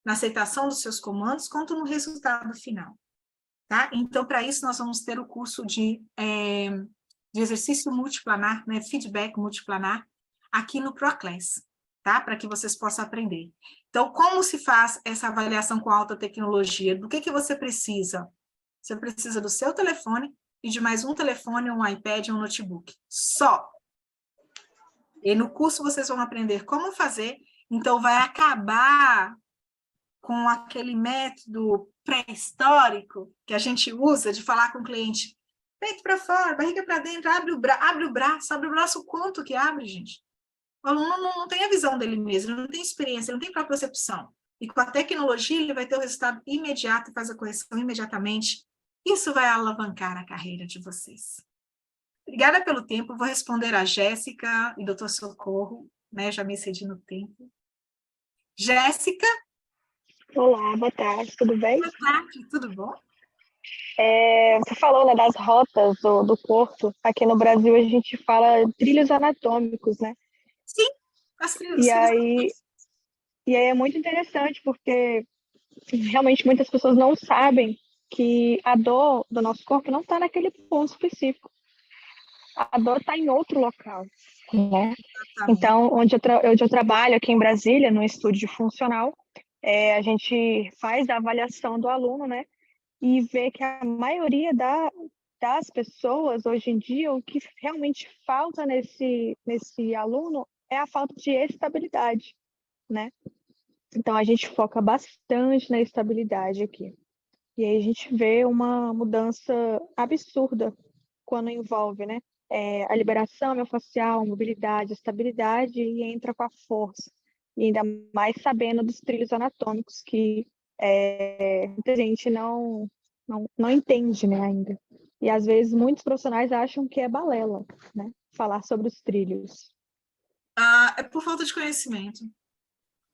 na aceitação dos seus comandos, quanto no resultado final. Tá? Então, para isso, nós vamos ter o curso de exercício multiplanar, né? Feedback multiplanar, aqui no ProClass, tá? Para que vocês possam aprender. Então, como se faz essa avaliação com alta tecnologia? Do que você precisa? Você precisa do seu telefone e de mais um telefone, um iPad e um notebook. Só. E no curso vocês vão aprender como fazer, então vai acabar com aquele método pré-histórico que a gente usa de falar com o cliente, peito para fora, barriga para dentro, abre o braço, quanto que abre, gente? O aluno não tem a visão dele mesmo, ele não tem experiência, ele não tem própria percepção. E com a tecnologia ele vai ter o resultado imediato e faz a correção imediatamente. Isso vai alavancar a carreira de vocês. Obrigada pelo tempo, vou responder a Jéssica e doutor Socorro, né? Já me excedi no tempo. Jéssica? Olá, boa tarde, tudo bem? Boa tarde, tudo bom? Você falou, né, das rotas do corpo. Aqui no Brasil a gente fala trilhos anatômicos, né? Sim, as trilhas. E aí é muito interessante, porque realmente muitas pessoas não sabem que a dor do nosso corpo não está naquele ponto específico. A dor está em outro local, né? Então, onde eu trabalho aqui em Brasília, no estúdio funcional, a gente faz a avaliação do aluno, né? e ver que a maioria das pessoas, hoje em dia, o que realmente falta nesse aluno é a falta de estabilidade, né? Então, a gente foca bastante na estabilidade aqui. E aí a gente vê uma mudança absurda quando envolve, né? A liberação miofascial, mobilidade, estabilidade, e entra com a força. E ainda mais sabendo dos trilhos anatômicos, que muita gente não entende, né, ainda. E às vezes muitos profissionais acham que é balela, né? Falar sobre os trilhos. É por falta de conhecimento.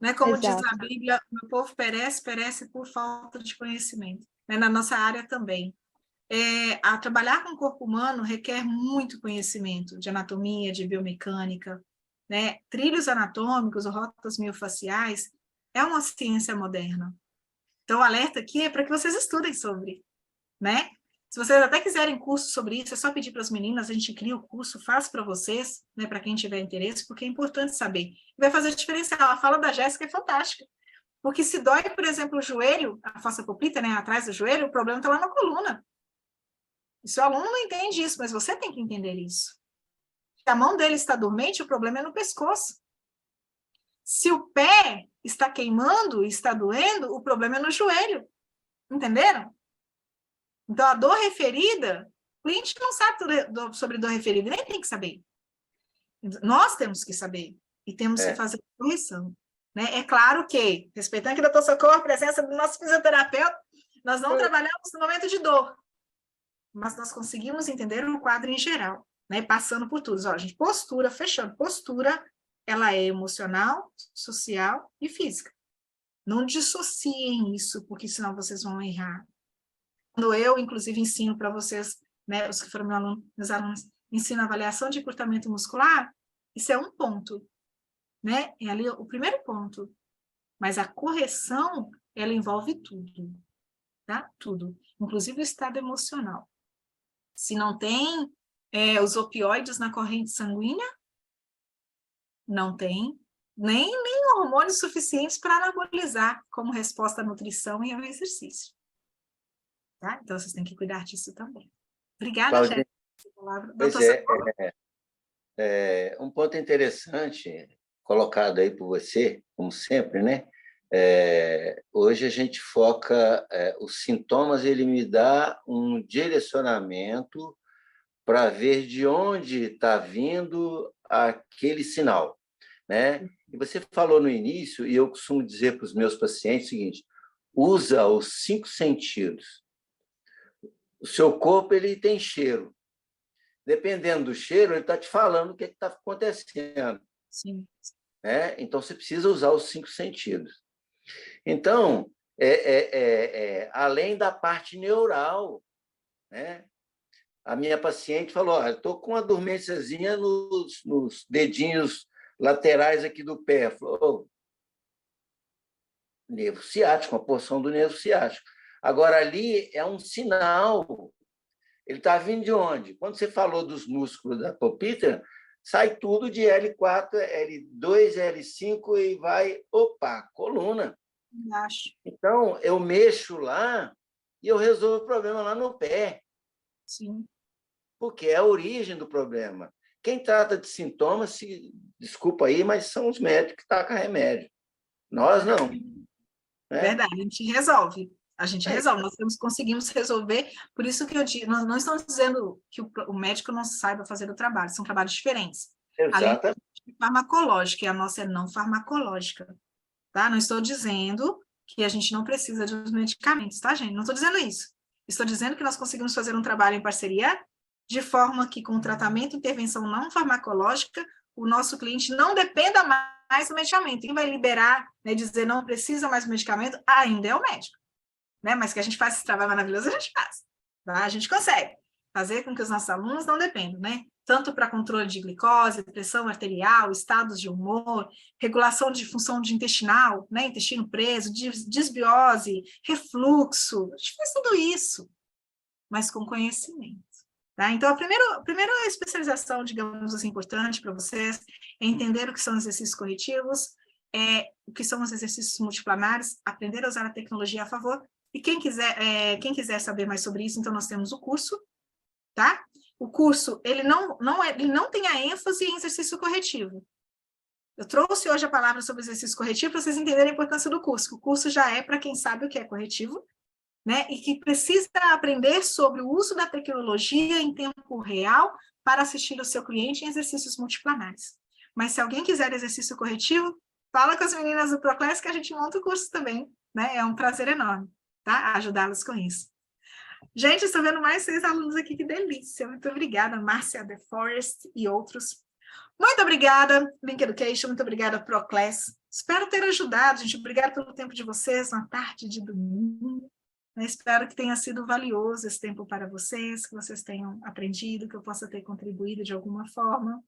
Né? Como diz Exato. a Bíblia, o povo perece por falta de conhecimento. Né? Na nossa área também. A trabalhar com o corpo humano requer muito conhecimento de anatomia, de biomecânica, né? Trilhos anatômicos, ou rotas miofaciais, é uma ciência moderna. Então, o alerta aqui é para que vocês estudem sobre, né? Se vocês até quiserem curso sobre isso, é só pedir para as meninas, a gente cria o curso, faz para vocês, né, para quem tiver interesse, porque é importante saber. Vai fazer diferença. A fala da Jéssica é fantástica. Porque se dói, por exemplo, o joelho, a fossa poplita, né, atrás do joelho, o problema está lá na coluna. E seu aluno não entende isso, mas você tem que entender isso. Se a mão dele está dormente, o problema é no pescoço. Se o pé está queimando e está doendo, o problema é no joelho. Entenderam? Então, a dor referida, o cliente não sabe sobre dor referida, nem tem que saber. Nós temos que saber e temos que fazer a correção. Né? É claro que, respeitando que o Dr. Socorro, a presença do nosso fisioterapeuta, nós não trabalhamos no momento de dor, mas nós conseguimos entender o quadro em geral, né? Passando por tudo. Ó, gente, postura, fechando. Postura, ela é emocional, social e física. Não dissociem isso, porque senão vocês vão errar. Quando eu, inclusive, ensino para vocês, né, os que foram meus alunos, ensino avaliação de encurtamento muscular, isso é um ponto, né? É ali o primeiro ponto. Mas a correção, ela envolve tudo, tá? Tudo, inclusive o estado emocional. Se não tem os opioides na corrente sanguínea, não tem nem hormônios suficientes para anabolizar como resposta à nutrição e ao exercício. Tá? Então, vocês têm que cuidar disso também. Obrigada, Jéssica. Pois um ponto interessante colocado aí por você, como sempre, né? Hoje a gente foca os sintomas, ele me dá um direcionamento para ver de onde está vindo aquele sinal, né? E você falou no início, e eu costumo dizer para os meus pacientes o seguinte: usa os 5 sentidos. O seu corpo, ele tem cheiro. Dependendo do cheiro, ele está te falando o que está acontecendo. Sim. Então, você precisa usar os 5 sentidos. Então, além da parte neural, né? A minha paciente falou: estou com uma dormênciazinha nos dedinhos laterais aqui do pé. Falou: nervo ciático, uma porção do nervo ciático. Agora, ali é um sinal. Ele está vindo de onde? Quando você falou dos músculos da poplita, sai tudo de L4, L2, L5 e vai, coluna. Então, eu mexo lá e eu resolvo o problema lá no pé. Sim. Porque é a origem do problema. Quem trata de sintomas, desculpa aí, mas são os médicos que tacam remédio. Nós não. Né? Verdade, a gente resolve. A gente resolve, nós conseguimos resolver. Por isso que eu digo, nós não estamos dizendo que o médico não saiba fazer o trabalho, são trabalhos diferentes. Exatamente. Além de farmacológica, e a nossa é não farmacológica. Tá? Não estou dizendo que a gente não precisa de medicamentos, tá, gente? Não estou dizendo isso. Estou dizendo que nós conseguimos fazer um trabalho em parceria de forma que, com tratamento e intervenção não farmacológica, o nosso cliente não dependa mais do medicamento. Quem vai liberar, né, dizer não precisa mais do medicamento, ainda é o médico. Né? Mas que a gente faça esse trabalho maravilhoso, a gente faz. Tá? A gente consegue fazer com que os nossos alunos não dependam, né? Tanto para controle de glicose, pressão arterial, estados de humor, regulação de função intestinal, né? Intestino preso, disbiose, refluxo, a gente faz tudo isso, mas com conhecimento. Tá? Então, a primeira especialização, digamos assim, importante para vocês é entender o que são exercícios corretivos, o que são os exercícios multiplanares, aprender a usar a tecnologia a favor E quem quiser saber mais sobre isso, então nós temos o curso, tá? O curso, ele não tem a ênfase em exercício corretivo. Eu trouxe hoje a palavra sobre exercício corretivo para vocês entenderem a importância do curso. O curso já é para quem sabe o que é corretivo, né? E que precisa aprender sobre o uso da tecnologia em tempo real para assistir o seu cliente em exercícios multiplanares. Mas se alguém quiser exercício corretivo, fala com as meninas do Proclass que a gente monta o curso também, né? É um prazer enorme, tá? Ajudá-las com isso. Gente, estou vendo mais 6 alunos aqui, que delícia. Muito obrigada, Márcia The Forest e outros. Muito obrigada, Link Education, muito obrigada, Proclass. Espero ter ajudado, gente. Obrigada pelo tempo de vocês na tarde de domingo. Eu espero que tenha sido valioso esse tempo para vocês, que vocês tenham aprendido, que eu possa ter contribuído de alguma forma.